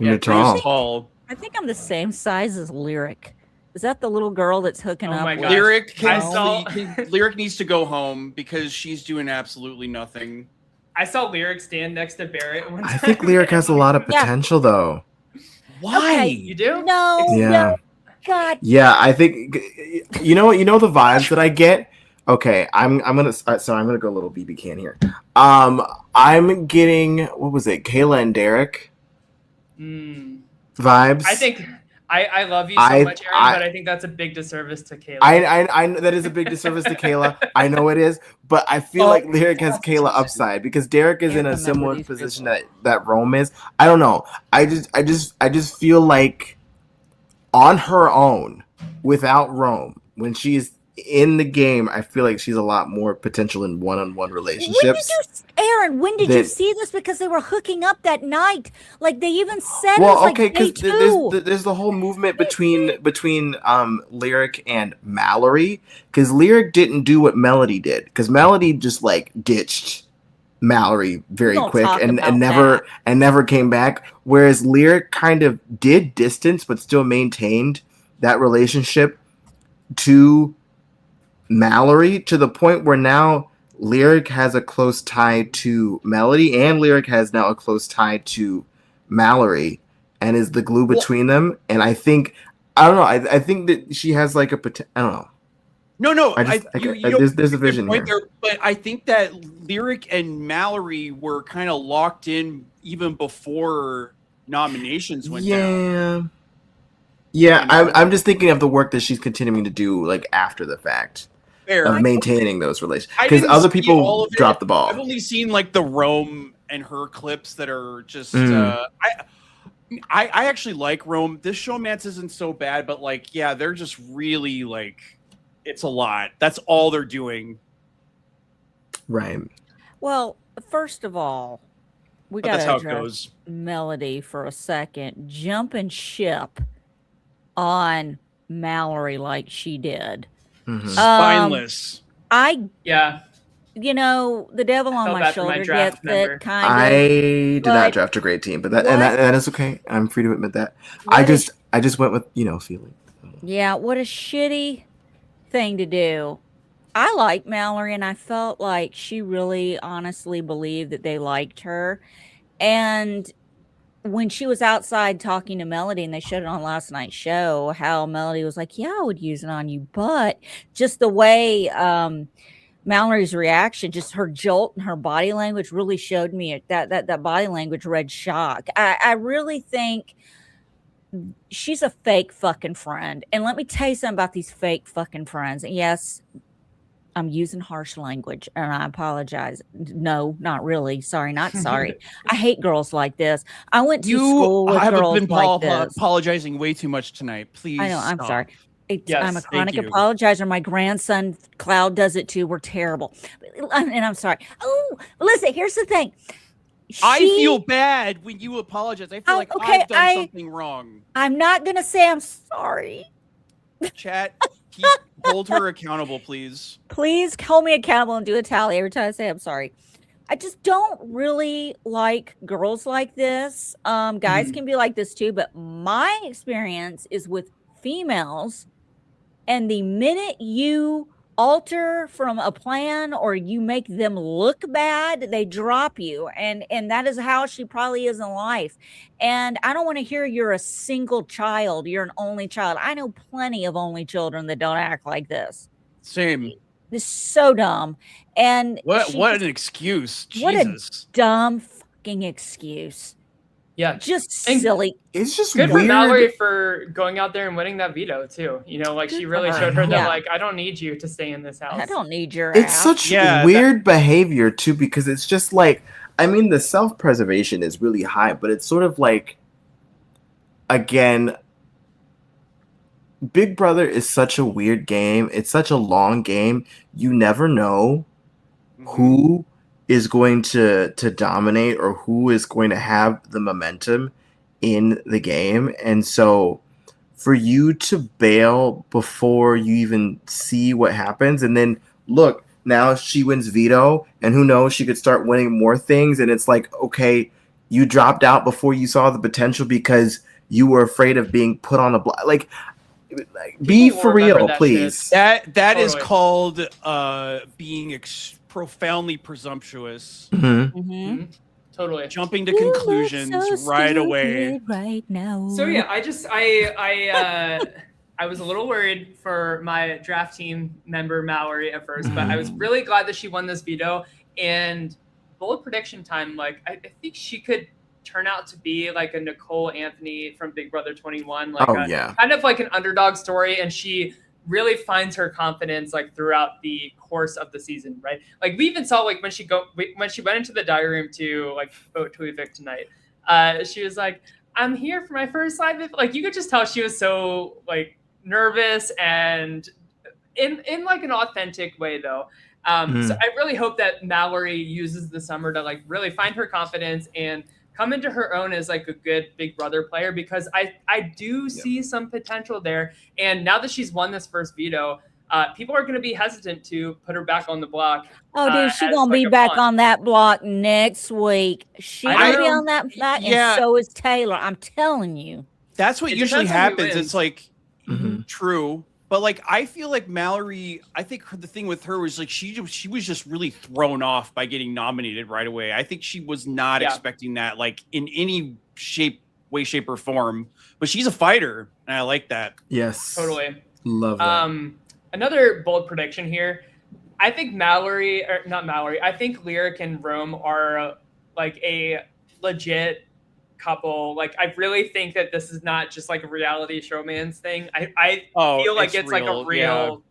You're Drew's tall. tall. I think I'm the same size as Lyric. Is that the little girl that's hooking up? my with gosh. Lyric needs to go home because she's doing absolutely nothing. I saw Lyric stand next to Barrett one time. I think Lyric has a lot of potential, though. Why? Okay. You do? No. Yeah. No. God. Yeah, I think you know the vibes that I get. Okay, I'm gonna go a little BB can here. I'm getting, what was it, Kayla and Derek vibes. I think I love you so much, Aaron, but I think that's a big disservice to Kayla. I that is a big disservice to Kayla. I know it is, but I feel like Lyric has Kayla upside because Derek is in a similar position that Rome is. I don't know. I just feel like on her own, without Rome, when she's in the game, I feel like she's a lot more potential in one-on-one relationships. When did you see this? Because they were hooking up that night. Like they even said because there's the whole movement between Lyric and Mallory. Because Lyric didn't do what Melody did. Because Melody just like ditched Mallory very quick and never came back. Whereas Lyric kind of did distance, but still maintained that relationship to Mallory to the point where now Lyric has a close tie to Melody and Lyric has now a close tie to Mallory and is the glue between them. And I think I think that she has like I don't know. No. There's a vision here. There, but I think that Lyric and Mallory were kind of locked in even before nominations went down. Yeah, I'm just thinking of the work that she's continuing to do like after the fact. Of maintaining those relations, because other people drop the ball. I've only seen like the Rome and her clips that are just. I actually like Rome. This showmance isn't so bad, but like, yeah, they're just really like, it's a lot. That's all they're doing. Right. Well, first of all, we got to address Melody for a second. Jumping ship on Mallory like she did. Spineless. The devil on my shoulder gets it kind of. I did not draft a great team, but that is okay. I'm free to admit that. I just went with feeling. Yeah, what a shitty thing to do. I like Mallory, and I felt like she really honestly believed that they liked her, and when she was outside talking to Melody and they showed it on last night's show, how Melody was like, yeah, I would use it on you. But just the way Mallory's reaction, just her jolt and her body language really showed me that body language read shock. I really think she's a fake fucking friend. And let me tell you something about these fake fucking friends. And yes, I'm using harsh language and I apologize. No, not really. Sorry, not sorry. I hate girls like this. I went to school with girls like this. Apologizing way too much tonight. Please. I know. I'm sorry. Yes, I'm a chronic apologizer. My grandson Cloud does it too. We're terrible. And I'm sorry. Oh, listen, here's the thing. I feel bad when you apologize. I feel like I've done something wrong. I'm not going to say I'm sorry. Chat. Hold her accountable, please. Please hold me accountable and do a tally every time I say I'm sorry. I just don't really like girls like this. Guys can be like this too, but my experience is with females. And the minute you alter from a plan or you make them look bad, they drop you. And that is how she probably is in life. And I don't want to hear you're a single child. You're an only child. I know plenty of only children that don't act like this. Same. This is so dumb. And what an excuse. Jesus. What a dumb fucking excuse. Yeah. Just silly. It's just good weird. for Mallory for going out there and winning that veto too. She really showed her that like, I don't need you to stay in this house. I don't need your It's such weird behavior too, because it's just like, I mean, the self-preservation is really high, but it's sort of like, again, Big Brother is such a weird game. It's such a long game. You never know who is going to dominate or who is going to have the momentum in the game. And so for you to bail before you even see what happens, and then look, now she wins veto, and who knows, she could start winning more things, and it's like, okay, you dropped out before you saw the potential because you were afraid of being put on the block. Like be for real, please. That Totally. is called being profoundly presumptuous. Totally. Jumping to conclusions right away. Right now. So yeah, I was a little worried for my draft team member Mallory at first, but I was really glad that she won this veto. And bold prediction time, like I think she could turn out to be like a Nicole Anthony from Big Brother 21, like kind of like an underdog story, and she really finds her confidence like throughout the course of the season, right? Like we even saw like when she went into the diary room to like vote to evict tonight, she was like, "I'm here for my first live." Like you could just tell she was so like nervous and in like an authentic way though. So I really hope that Mallory uses the summer to like really find her confidence and come into her own as like a good Big Brother player, because I do see some potential there. And now that she's won this first veto, people are going to be hesitant to put her back on the block. Oh, dude, she's going to be back on that block next week. She's going to be on that block, and so is Taylor. I'm telling you. That's what usually happens. It's like, true. But like, I feel like Mallory, I think the thing with her was like, she was just really thrown off by getting nominated right away. I think she was not expecting that, like in any way, shape or form, but she's a fighter. And I like that. Yes. Totally. Love that. Another bold prediction here. I think I think Lyric and Rome are like a legit couple. Like I really think that this is not just like a reality showman's thing. I feel like it's like a real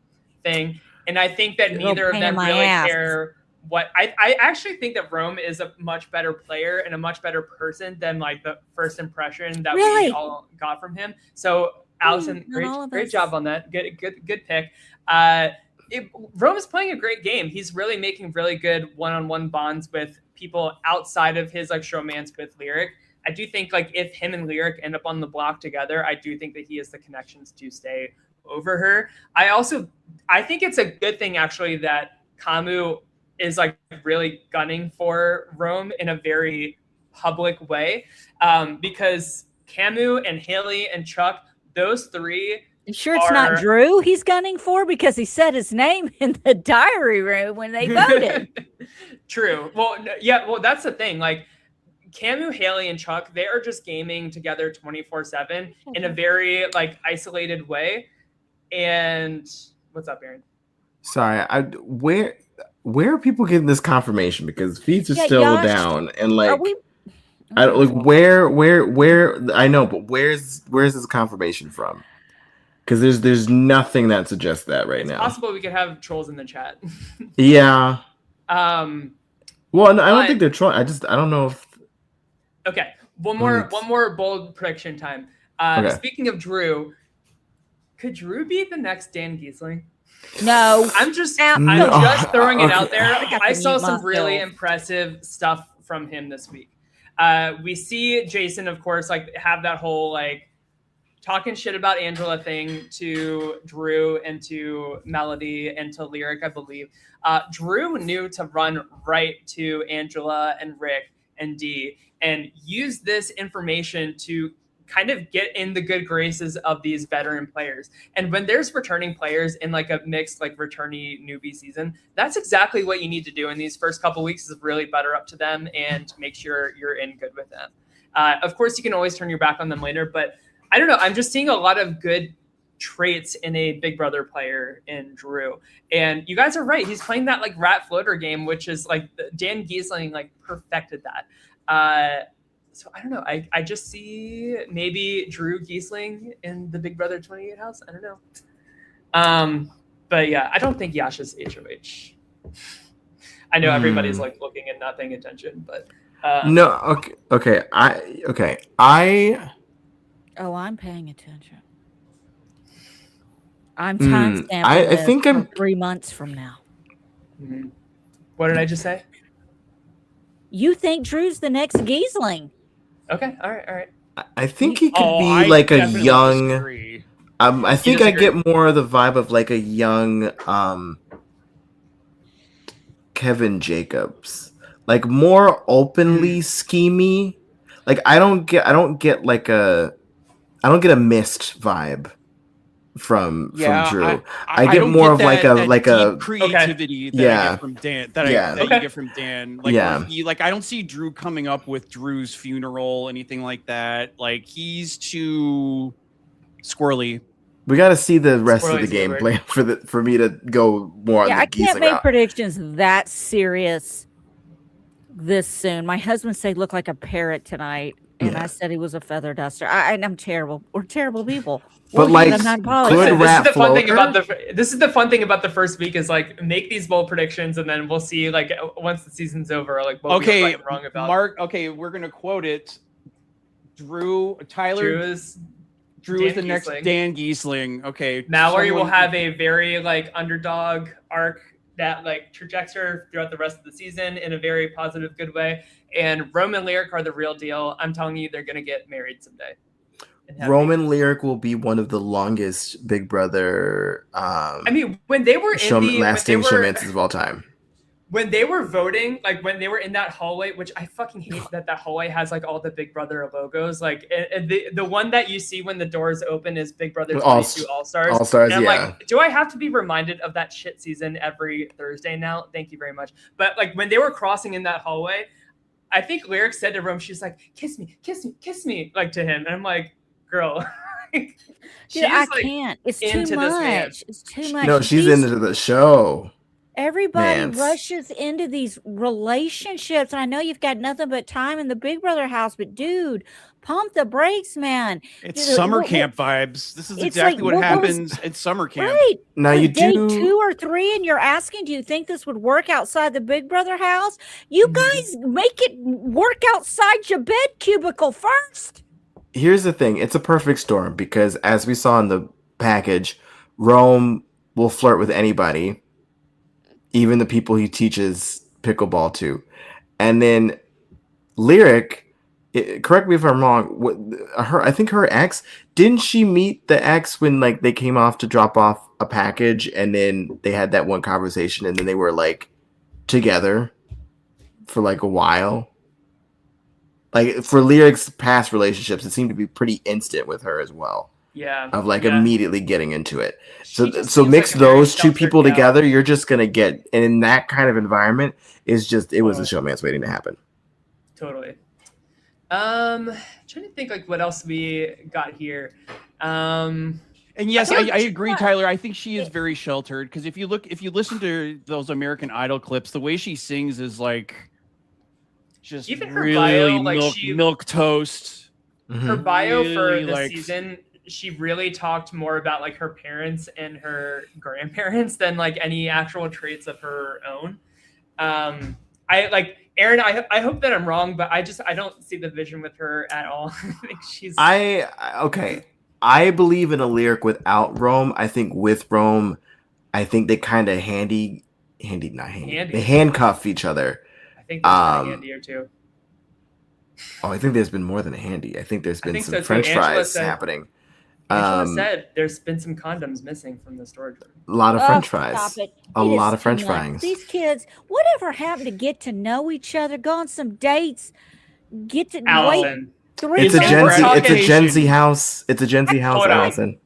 thing, and I think that neither of them really care what I actually think that Rome is a much better player and a much better person than like the first impression that we all got from him. So Allison, great job on that. Good pick. Rome is playing a great game. He's really making really good one-on-one bonds with people outside of his like showmance with Lyric. I do think like if him and Lyric end up on the block together, I do think that he has the connections to stay over her. I think it's a good thing actually that Kamu is like really gunning for Rome in a very public way, because Camu and Haley and Chuk, those three. You sure it's not Drew he's gunning for, because he said his name in the diary room when they voted. True. Well, yeah. Well, that's the thing. Like, Camu, Haley, and Chuk, they are just gaming together 24/7 in a very like isolated way. And what's up, Aaron? Sorry, where are people getting this confirmation? Because feeds are still down, and like where I know, but where's this confirmation from? Because there's nothing that suggests that right now. It's possible we could have trolls in the chat. Yeah. Well, no, I don't think they're trolling. I don't know if. Okay, one more bold prediction time. Speaking of Drew, could Drew be the next Dan Giesling? No, I'm just throwing it out there. I saw some really impressive stuff from him this week. We see Jason, of course, like have that whole like talking shit about Angela thing to Drew and to Melody and to Lyric, I believe. Drew knew to run right to Angela and Rick and Dee and use this information to kind of get in the good graces of these veteran players. And when there's returning players in like a mixed like returnee newbie season, that's exactly what you need to do in these first couple weeks, is really butter up to them and make sure you're in good with them. Of course, you can always turn your back on them later, but I don't know. I'm just seeing a lot of good traits in a Big Brother player in Drew. And you guys are right. He's playing that like rat floater game, which is like Dan Giesling like perfected that. So I don't know. I just see maybe Drew Giesling in the Big Brother 28 house. I don't know. But yeah, I don't think Yash is HOH. I know everybody's like looking and not paying attention, but no. Okay. I'm paying attention. I'm timestamping. I think I'm 3 months from now. Mm-hmm. What did I just say? You think Drew's the next Giesling? Okay. All right. I think he could be like a young. Disagree. I think I get more of the vibe of like a young Kevin Jacobs, like more openly schemy. Like I don't get a Mist vibe from Drew. I get more of like a creativity that I get from Dan. That you get from Dan. Like I don't see Drew coming up with Drew's funeral, anything like that. Like he's too squirrely. We got to see the rest of the game plan for me to go more on the I can't make route. predictions that serious this soon. My husband said he looked like a parrot tonight, and I said he was a feather duster. I'm terrible. We're terrible people. But like, this is the fun thing about the first week is like make these bold predictions, and then we'll see like once the season's over, like what we were wrong about. Mark. Okay, we're gonna quote it. Drew is the next Dan Giesling. Okay. Mallory will have a very like underdog arc that like trajectory throughout the rest of the season in a very positive, good way. And Roman and Lyric are the real deal. I'm telling you, they're gonna get married someday. Roman Lyric will be one of the longest Big Brother. I mean, when they were lasting showmances of all time. When they were voting, like when they were in that hallway, which I fucking hate that hallway has like all the Big Brother logos. Like and the one that you see when the doors open is Big Brother 22 All-Stars. All-Stars, and I'm like, do I have to be reminded of that shit season every Thursday now? Thank you very much. But like when they were crossing in that hallway, I think Lyric said to Rome, she's like, kiss me, kiss me, kiss me, like to him. And I'm like, girl. I can't. It's too much. It's too much. No, she's into the show. Everybody rushes into these relationships, and I know you've got nothing but time in the Big Brother house, but dude, pump the brakes, man. It's summer camp vibes. This is exactly what happens at summer camp. Right. Now you day do 2 or 3, and you're asking, do you think this would work outside the Big Brother house? You guys make it work outside your bed cubicle first. Here's the thing. It's a perfect storm because as we saw in the package, Rome will flirt with anybody, even the people he teaches pickleball to. And then Lyric, correct me if I'm wrong, I think her ex, didn't she meet the ex when like they came off to drop off a package and then they had that one conversation and then they were like together for like a while? Like for Lyric's past relationships, it seemed to be pretty instant with her as well. Yeah. Of like immediately getting into it. So mix like those two people together, you're just gonna get, and in that kind of environment, it was a showman's waiting to happen. Totally. Trying to think like what else we got here. And yes, I agree, Tyler. I think she is very sheltered because if you listen to those American Idol clips, the way she sings is like just even her really bio, milk toast. Her bio really, for the like, season, she really talked more about like her parents and her grandparents than like any actual traits of her own. I like Aaron. I hope that I'm wrong, but I don't see the vision with her at all. I think she's. I believe in a Lyric without Rome. I think with Rome, I think they kind of they handcuff each other. I think there's a handy or two. Oh, I think there's been more than a handy. I think there's been some French fries happening. Angela said there's been some condoms missing from the storage room. A lot of French fries. A lot of French fries. These kids, whatever happened to get to know each other, go on some dates, get to Allison. Wait 3 It's a Gen Z house. It's a Gen Z house, Allison.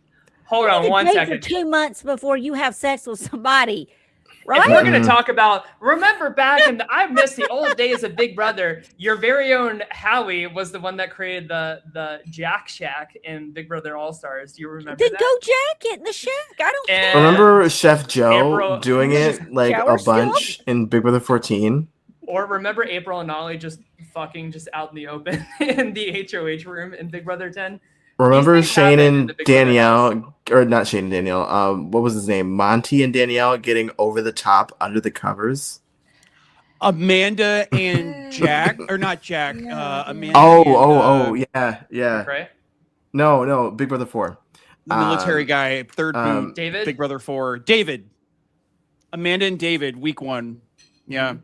Hold on one second. For 2 months before you have sex with somebody. Right? If we're going to talk about, remember back in I miss the old days of Big Brother, your very own Howie was the one that created the Jack Shack in Big Brother All-Stars. Do you remember then that? Go Jack it in the shack. I don't care. Remember Chef Joe doing it like a bunch in Big Brother 14? Or remember April and Ollie just fucking just out in the open in the HOH room in Big Brother 10? Remember Shane and Danielle, or not Shane and Danielle, what was his name? Monty and Danielle getting over the top under the covers? Amanda and Jack, or not Jack, Amanda. Yeah. Right? No, Big Brother 4. The military guy, third boot, David? Big Brother 4. David. Amanda and David, week 1. Yeah.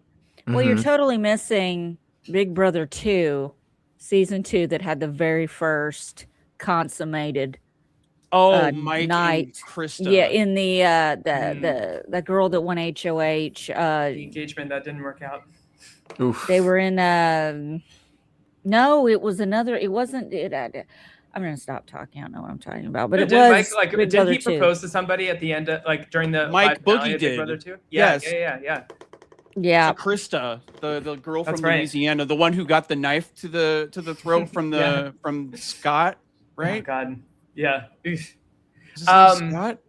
Well, you're totally missing Big Brother 2, season 2, that had the very first consummated Mike night. and Krista. Yeah, in the girl that won HOH. The engagement that didn't work out. Oof. They were in no, it was another. It wasn't. I'm gonna stop talking. I don't know what I'm talking about, but it did was Mike, like, Big did Brother he 2. propose to somebody at the end of, like, during the Mike finale Boogie of Big did. Brother 2? Yes. Yeah. Yeah, To Krista, the girl That's from right. Louisiana, the one who got the knife to the throat from the from Scott, Oh right? God. Yeah. Oof. Is his name Scott?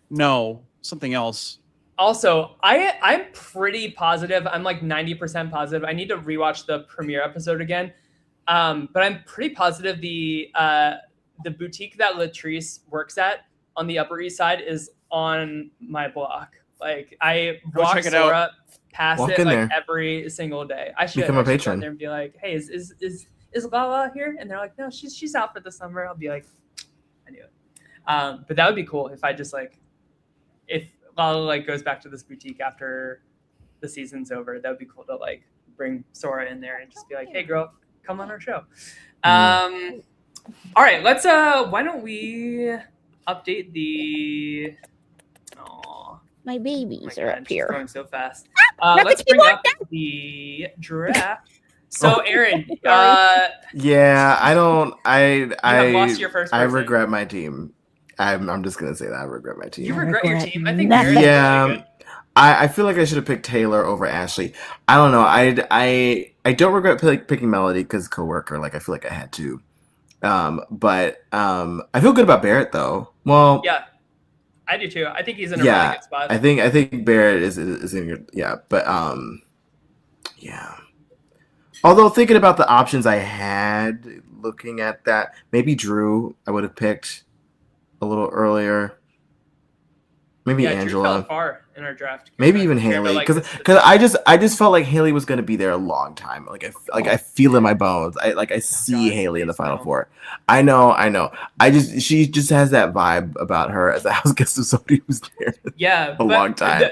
No, something else. Also, I'm pretty positive. I'm like 90% positive. I need to rewatch the premiere episode again. But I'm pretty positive the boutique that LaTrice works at on the Upper East Side is on my block. Like, I walk check it Sora out. past Walk it in like there. every single day. I should Become a go patron. there and be like, hey, is Lala here? And they're like, no, she's out for the summer. I'll be like, I knew it. But that would be cool if I just like, if Lala like goes back to this boutique after the season's over. That would be cool to like bring Sora in there and just be like, hey girl, come on our show. All right, let's why don't we update the my babies my are God, up she's here. going so fast. not the Let's bring keyboard, up the draft. So Aaron, Yeah, I don't. have lost your first I person. regret my team. I'm just gonna say that I regret my team. you regret your regret team. I think nothing. Barrett is Yeah. really good. I feel like I should have picked Taylor over Ashley. I don't know. I don't regret picking Melody because coworker. Like I feel like I had to. But I feel good about Barrett though. Well, Yeah, I do too. I think he's in a yeah, really good spot. I think Barrett is in your but yeah. Although thinking about the options I had, looking at that, maybe Drew I would have picked a little earlier. Maybe Drew Angela. fell far in our draft. Maybe even Compared to, Haley, like, because this- I just felt like Haley was gonna be there a long time. Like I feel in my bones. I see God, Haley in the please final no. four. I know. She just has that vibe about her as a house guest of somebody who's there Yeah, a but long time.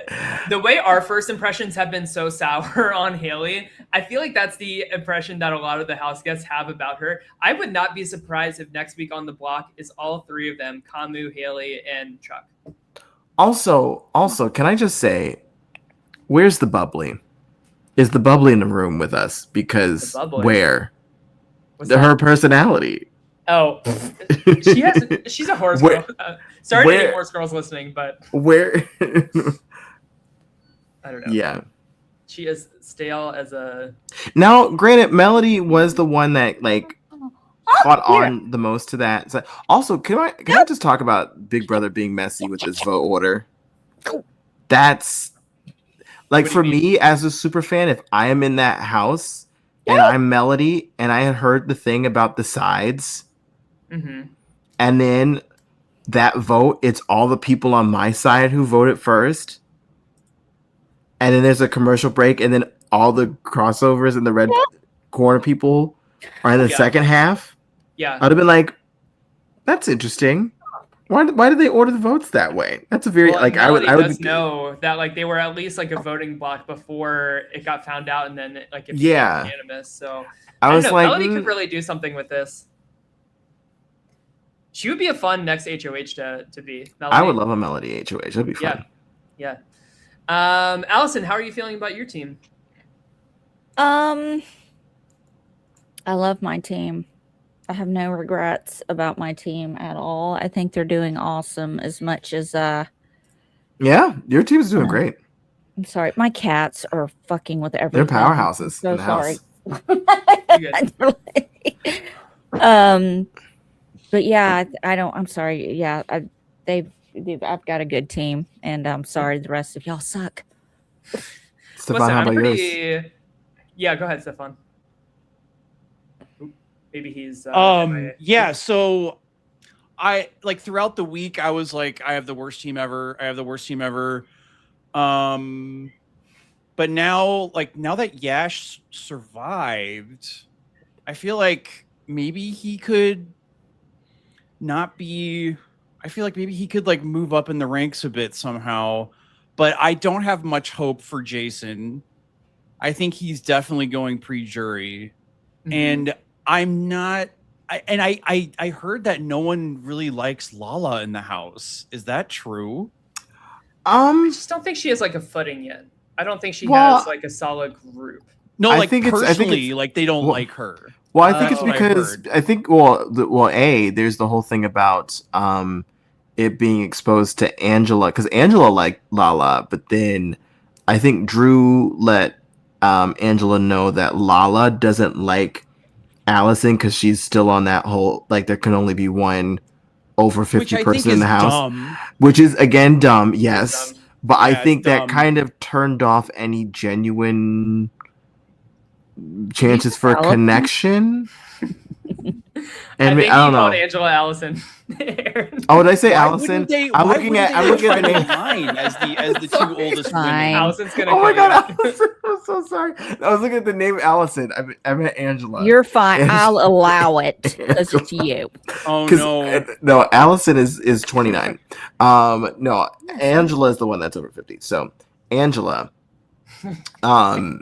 The way our first impressions have been so sour on Haley, I feel like that's the impression that a lot of the house guests have about her. I would not be surprised if next week on the block is all three of them: Kamu, Haley, and Chuk. Also, can I just say, where's the bubbly? Is the bubbly in the room with us? Because The bubbly? where? What's Her that? personality. Oh, she's a horse Where- girl. Sorry to where- any horse girls listening, but Where? I don't know. Yeah. She is stale as a. Now, granted, Melody was the one that like caught on the most to that. So, also, can I just talk about Big Brother being messy with this vote order? That's like, What do for you mean? me as a super fan, if I am in that house and I'm Melody and I had heard the thing about the sides, Mm-hmm. and then that vote, it's all the people on my side who voted first, and then there's a commercial break, and then all the crossovers and the red corner people are in the Yeah. second half. Yeah. I'd have been like, that's interesting. Why did they order the votes that way? That's a very Well, like Melody I would does know that like they were at least like a voting block before it got found out, and then like it Yeah. became unanimous. So I don't was know, like, Melody could really do something with this. She would be a fun next HOH to be. Melody. I would love a Melody HOH. That'd be fun. Yeah. Allison, how are you feeling about your team? I love my team. I have no regrets about my team at all. I think they're doing awesome. As much as Yeah, your team's doing great. I'm sorry, my cats are fucking with They're everything. powerhouses So in the sorry. You're But yeah, I don't. I'm sorry. Yeah, I've got a good team, and I'm sorry the rest of y'all suck. Stefan, Listen, how I'm about yours? pretty. Yeah, go ahead, Stefan. Oop, maybe he's. Yeah, so I like throughout the week I was like, I have the worst team ever. But now that Yash survived, I feel like maybe he could not be. I feel like maybe he could like move up in the ranks a bit somehow. But I don't have much hope for Jason. I think he's definitely going pre-jury. Mhm. And I'm not I heard that no one really likes Lala in the house. Is that true? I just don't think she has like a footing yet. I don't think she Well, has like a solid group. No, I like think it's- I think personally, it's- like they don't well- like her. Well, I think That's it's what I because heard. I think there's the whole thing about it being exposed to Angela, because Angela liked Lala, but then I think Drew let Angela know that Lala doesn't like Allison because she's still on that whole like there can only be one over 50 person in the house, dumb. which is again dumb. Yes, Dumb. but I Yeah, think it's that dumb. kind of turned off any genuine chances for a Allison? connection. I And think I don't you called know. Angela Allison. Aaron. Oh, did I say Why Allison? wouldn't they- I'm why looking wouldn't at they the try to name. align as the two oldest Fine. women. Allison's gonna. Oh my kill god, you. Allison! I'm so sorry. I was looking at the name Allison. I meant Angela. You're fine. And- I'll allow it because it's you. Oh 'Cause, no. no, Allison is 29. No, Angela is the one that's over 50. So Angela. I'm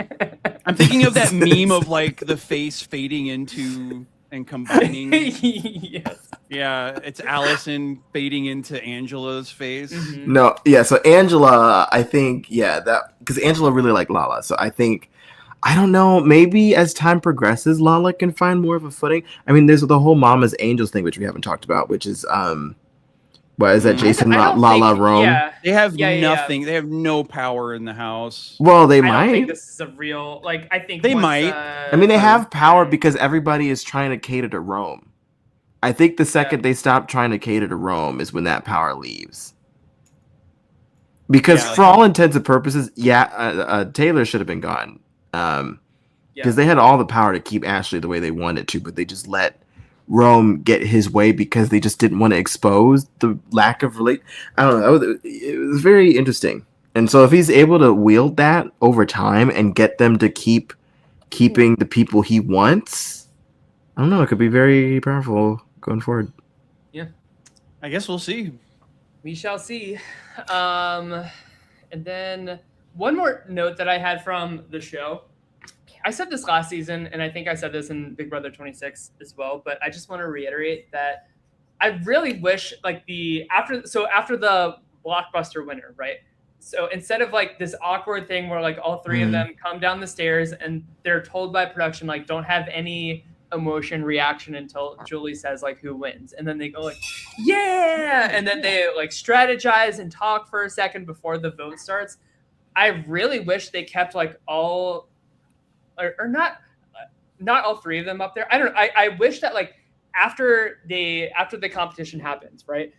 thinking of that meme of like the face fading into and combining. Yes. Yeah, it's Allison fading into Angela's face. Mhm. No, yeah. So Angela, I think, that because Angela really liked Lala. So I think, I don't know. Maybe as time progresses, Lala can find more of a footing. I mean, there's the whole Mama's Angels thing, which we haven't talked about, which is what is that? Jason, I don't Lala, think- Rome. Yeah. They have Yeah. nothing. They have no power in the house. Well, they I don't think might. this is a real. Like, I think They once, might. I mean, they have power because everybody is trying to cater to Rome. I think the second they stop trying to cater to Rome is when that power leaves. Because Yeah, for like- all intents and purposes, Taylor should have been gone. Because Yeah. they had all the power to keep Ashley the way they wanted to, but they just let Rome get his way because they just didn't want to expose the lack of relate. I don't know. It was very interesting. And so if he's able to wield that over time and get them to keep keeping the people he wants, I don't know. It could be very powerful going forward. I guess we'll see. We shall see. And then one more note that I had from the show. I said this last season, and I think I said this in Big Brother 26 as well, but I just want to reiterate that I really wish like after the blockbuster winner, right? So instead of like this awkward thing where like all three of them come down the stairs and they're told by production like don't have any emotion reaction until Julie says like who wins, and then they go like yeah, and then they like strategize and talk for a second before the vote starts. I really wish they kept like all or not all three of them up there. I don't know. I wish that like after the competition happens, right?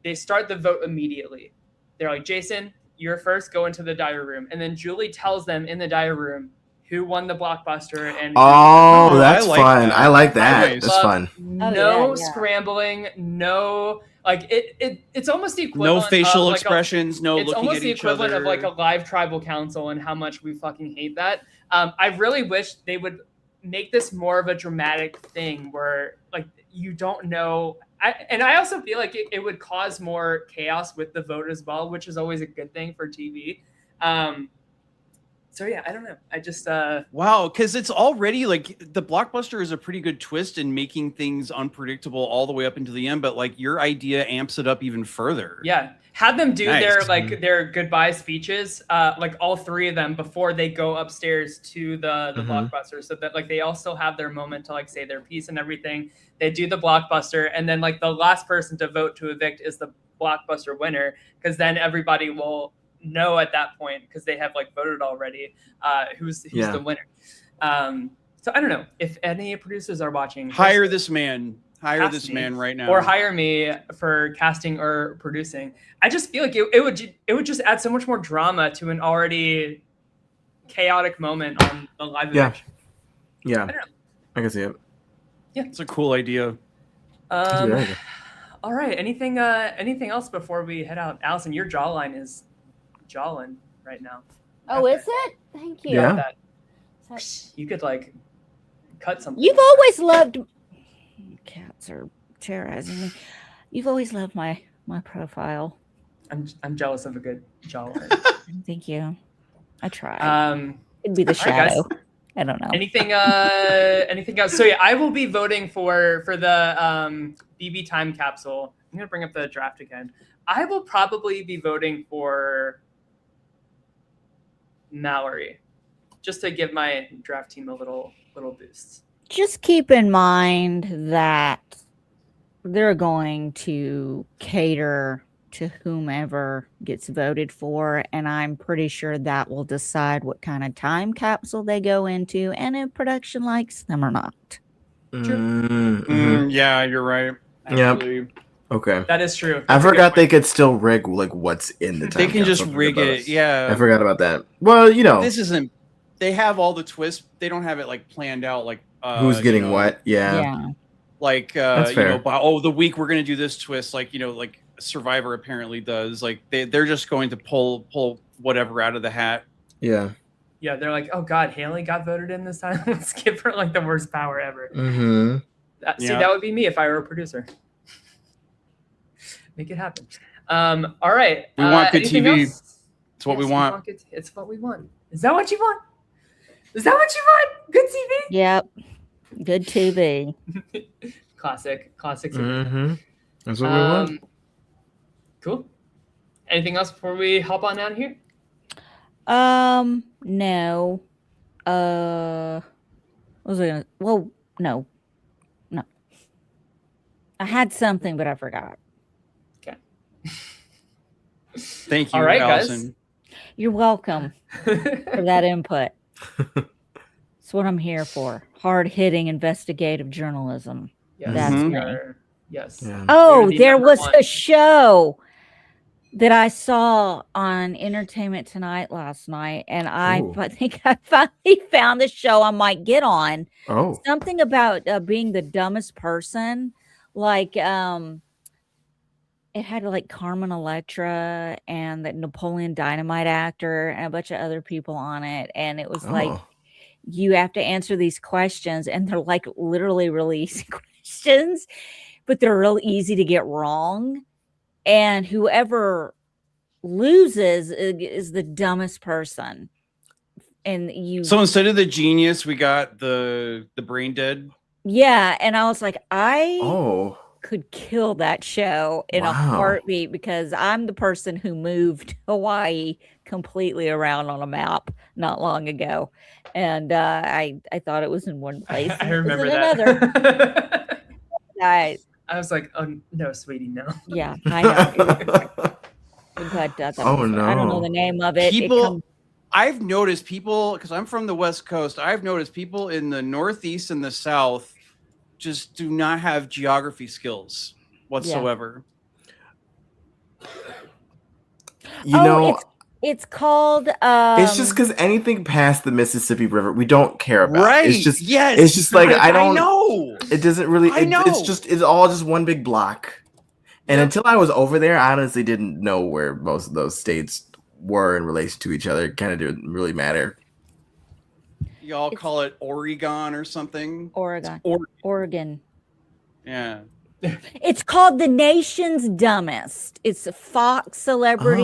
They start the vote immediately. They're like, Jason, you're first, go into the diary room. And then Julie tells them in the diary room who won the blockbuster and Oh, Oh, that's I like fun. that. I like that. Nice. That's fun. no yeah. scrambling, no like it's almost the No equivalent facial of, like, expressions. No it's looking almost at the each equivalent other. of like a live tribal council and how much we fucking hate that. I really wish they would make this more of a dramatic thing where like you don't know. I also feel like it would cause more chaos with the vote as well, which is always a good thing for TV. So yeah, I don't know. I just Wow, because it's already like the blockbuster is a pretty good twist in making things unpredictable all the way up into the end, but like your idea amps it up even further. yeah, have them do their Nice. like their goodbye speeches, like all three of them before they go upstairs to the blockbuster, so that like they all still have their moment to like say their piece and everything. They do the blockbuster, and then like the last person to vote to evict is the blockbuster winner, because then everybody will know at that point because they have like voted already who's the winner. So I don't know if any producers are watching. Hire this man. Hire Cast this me. man right now. Or hire me for casting or producing. I just feel like it would just add so much more drama to an already chaotic moment on the live Yeah. eviction. Yeah, I don't know. I can see it. It's a cool idea. That's a good idea. All right. Anything else before we head out? Allison, your jawline is jawling right now. Oh, is it? Thank you. Yeah. That you could like cut something. You've always loved cats are terrorizing me. You've always loved my profile. I'm jealous of a good jawline. Thank you. I try. It'd be the all right, guys. shadow. I don't know. Anything else? So yeah, I will be voting for the BB time capsule. I'm gonna bring up the draft again. I will probably be voting for Mallory, just to give my draft team a little boost. Just keep in mind that they're going to cater to whomever gets voted for, and I'm pretty sure that will decide what kind of time capsule they go into and if production likes them or not. Yeah, you're right. Yep. Okay. That is true. I forgot they could still rig like what's in the time. They can just capsule. rig it. Yeah. I forgot about that. Well, you know, This isn't. They have all the twists. They don't have it like planned out. Like who's getting you know, what? Yeah. Yeah. Like That's you fair. know, the week we're gonna do this twist. Like like Survivor apparently does. Like they're just going to pull whatever out of the hat. Yeah. Yeah, they're like, oh god, Haley got voted in this time. Let's give her like the worst power ever. Mm-hmm. See, that would be me if I were a producer. Make it happen. All right. We want good anything TV. else? It's what we Yes, want. It's what we want. Is that what you want? Is that what you want? Good TV? Yep. Good TV. Classic. Mm-hmm. That's what we want. Cool. Anything else before we hop on out of here? No. What was I gonna? Well, no. I had something, but I forgot. Okay. Thank you, All right, Allison. You're welcome for that input. That's what I'm here for. Hard-hitting investigative journalism. Yes. That's Mhm. me. Yes. Yeah. Oh, You're the there number was one. a show that I saw on Entertainment Tonight last night, and I Ooh. think I finally found the show I might get on. Oh. Something about being the dumbest person. Like, it had like Carmen Electra and the Napoleon Dynamite actor and a bunch of other people on it. And it was like, Oh. you have to answer these questions, and they're like literally really easy questions, but they're real easy to get wrong. And whoever loses is the dumbest person. And you, So instead of the genius, we got the brain dead. yeah. And I was like, I Oh. could kill that show in a Wow. heartbeat, because I'm the person who moved Hawaii completely around on a map not long ago. And I thought it was in one place. I and it was remember in that. another. I was like, oh no, sweetie, no. Yeah, I know. But, Oh, I don't know no. the name of it. People, I've noticed people, because I'm from the West Coast, I've noticed people in the Northeast and the South just do not have geography skills whatsoever. You know, it's called. it's just because anything past the Mississippi River, we don't care about. Right. It's just, yes. it's just like, I don't know. It doesn't really. I know. It's all just one big block. And until I was over there, I honestly didn't know where most of those states were in relation to each other. It kind of didn't really matter. Y'all call it Oregon or something. Oregon. Oregon. Yeah. It's called The Nation's Dumbest. It's a Fox celebrity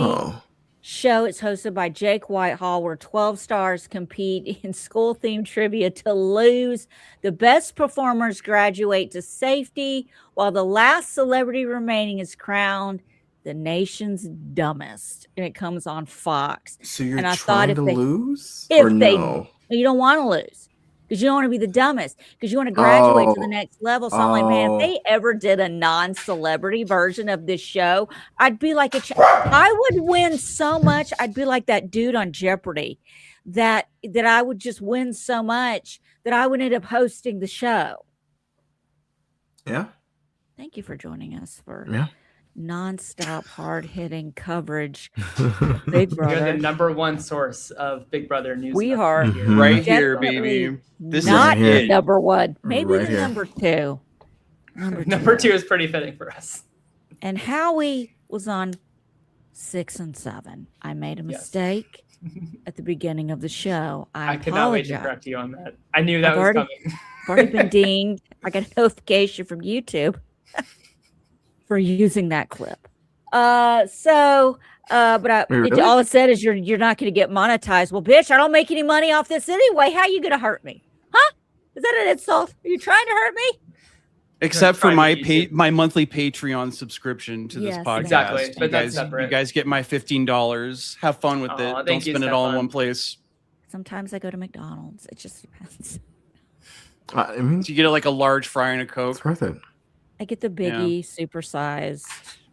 show. It's hosted by Jake Whitehall, where 12 stars compete in school-themed trivia to lose. The best performers graduate to safety, while the last celebrity remaining is crowned the nation's dumbest. And it comes on Fox. So you're And I trying thought to lose? if Or they- no? You don't want to lose, because you don't want to be the dumbest, because you want to graduate to the next level. So I'm like, man, if they ever did a non-celebrity version of this show, I'd be like I would win so much. I'd be like that dude on Jeopardy, that I would just win so much that I would end up hosting the show. Yeah. Thank you for joining us for Yeah. nonstop hard-hitting coverage of Big You're the Brother. number one source of Big Brother news. We are Mhm. Right here, Definitely baby. This not is it. number one, maybe Right the here. number two. Number two is pretty fitting for us. And Howie was on 6 and 7. I made a Yes. mistake at the beginning of the show. I could not wait to apologize. correct you on that. I knew that I've was already- coming. I've already been dinged. I got a notification from YouTube for using that clip. So But Really? all it said is you're not going to get monetized. Well, bitch, I don't make any money off this anyway. How you going to hurt me? Huh? Is that an insult? Are you trying to hurt me? Except for Trying to eat my monthly Patreon subscription to this Yes, podcast. Exactly, You but that's guys, separate. you guys get my $15. Have fun with Aw, it. Don't thank you, spend it all in Stefan. one place. Sometimes I go to McDonald's. It just depends. I mean, So you get like a large fry and a Coke. it's worth it. I get the biggie supersized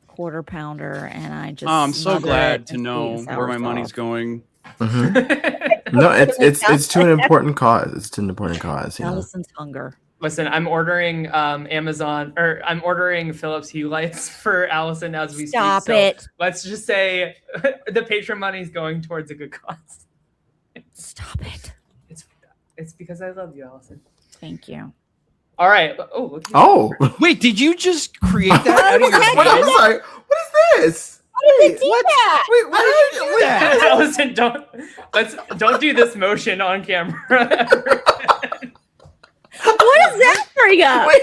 quarter pounder, and I just. Oh, I'm so smother glad it to in know sweet and where my sour money's sauce. going. Mhm. No, it's to an important cause. It's to an important cause. You know? Allison's hunger. Listen, I'm ordering Amazon, or I'm ordering Philips Hue lights for Allison as we Stop speak. it. So let's just say the Patreon money is going towards a good cause. Stop it. It's because I love you, Allison. Thank you. All right. Oh, look. at Oh, Wait, did you just create that out of your what, I'm head? sorry. What is this? How did it do what? that? Wait, what did you do that? Allison, don't do this motion on camera. What does that bring up? Wait,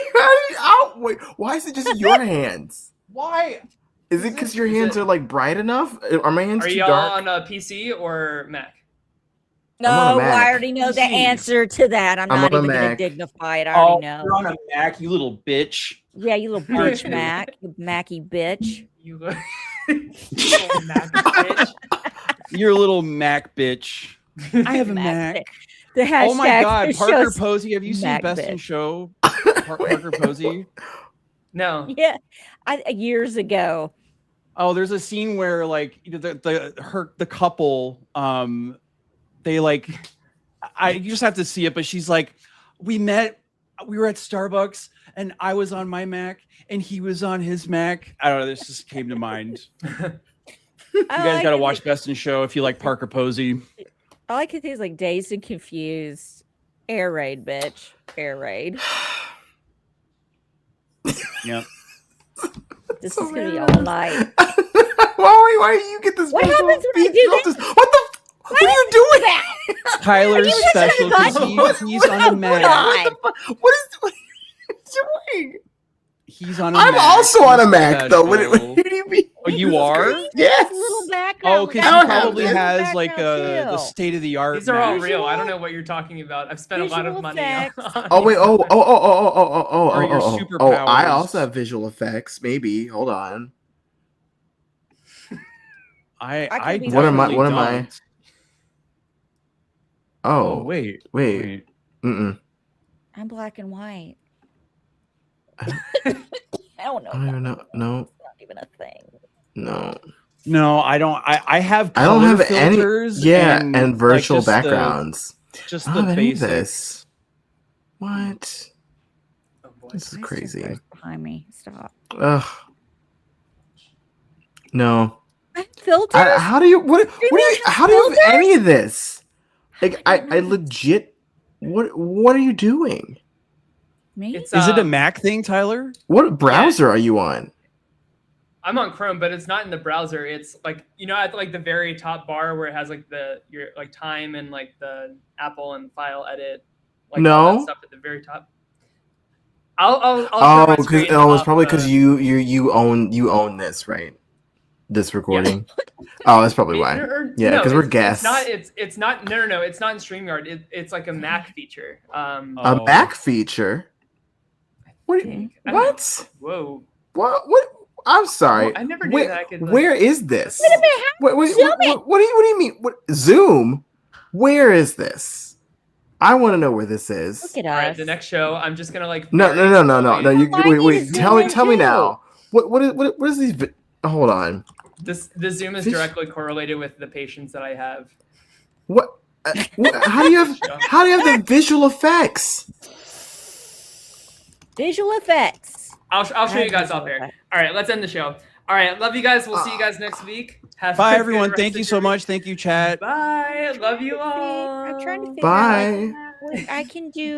wait, why is it just your hands? Why? Is it because your hands are like bright enough? Are my hands Are too y'all dark? on a PC or Mac? No, I'm on a Mac. I already know the PC. answer to that. I'm I'm not on a even going to Mac. dignify it. I Oh, already know. you're on a Mac, you little bitch. Yeah, you little bitch, Mac. You Macky bitch. You look. Little Mac bitch. You're a little Mac bitch. I have a Mac. The hashtag Oh my God, Parker shows- Posey. Have you seen Mac Best in bitch. Show? Parker Posey. No. Yeah, years ago. Oh, there's a scene where like the couple, they like, you just have to see it, but she's like, we were at Starbucks and I was on my Mac and he was on his Mac. I don't know, this just came to mind. You guys got to watch Best in Show if you like Parker Posey. I like it. He's like Dazed and Confused. Air raid, bitch. Air raid. Yeah. This So is gonna be bad. all night. Why do you get this? What special happens when I do feature? that? What are you doing? Tyler's You listen to specialty. He's on a Mac. God. What are you doing? He's on a I'm Mac. also on a He's Mac though. What special. do you mean? Oh, you are? Yes. Little background. Oh, We because got he I don't probably have little has like background, the too. state of the art. These are all Mac. real. I don't know what you're talking about. I've spent a lot of Visual money. effects. Oh wait. Oh. Or your Oh. superpowers. I also have visual effects. Maybe. Hold on. I could be What am I? definitely What am I? don't. Oh. Wait. Mm-mm. I'm black and white. I don't know. I don't even know. No. It's not even a thing. No. No, I don't. I have. I don't color have any. filters Yeah, and, and virtual like, just backgrounds. Just I the don't have any of basics. this. What? Oh, boy. This is Why is crazy. there behind me. Stop. Ugh. No. Filters? How do you? What? you What do you? have How do you have filters? any of this? Like I I don't know. legit. What are you doing? Me? It's, Is it a Mac thing, Tyler? What browser are you on? I'm on Chrome, but it's not in the browser. It's like, at like the very top bar where it has like your like time and like the Apple and file edit. Like all that No. stuff at the very top. I'll share Oh, my because screen it's off probably the- because you own this, right? This recording. Oh, that's probably why. Yeah, no, 'cause we're it's guests. not. It's not. No. It's not in StreamYard. It's like a Mac feature. A Oh. Mac feature. What? I don't know. What? Whoa. What? I'm sorry. I never knew Where, that I could. Like, where is this? Wait a minute. What do you mean? What Zoom? Where is this? I want to know where this is. Look at all right, us. the next show, I'm just gonna like. No. You I need wait. to Tell zoom me. in Tell me too. now. What is these? Hold on. The Zoom is Fish- directly correlated with the patients that I have. What? How do you have? How do you have the visual effects? Visual effects. I'll show you guys Visual off there. effects. All right, let's end the show. All right, love you guys. We'll see you guys next week. Have Bye, a good everyone. rest Thank of you so your much. Thank you, chat. week. Bye. Love you all. I'm trying to figure Bye. out what I can do.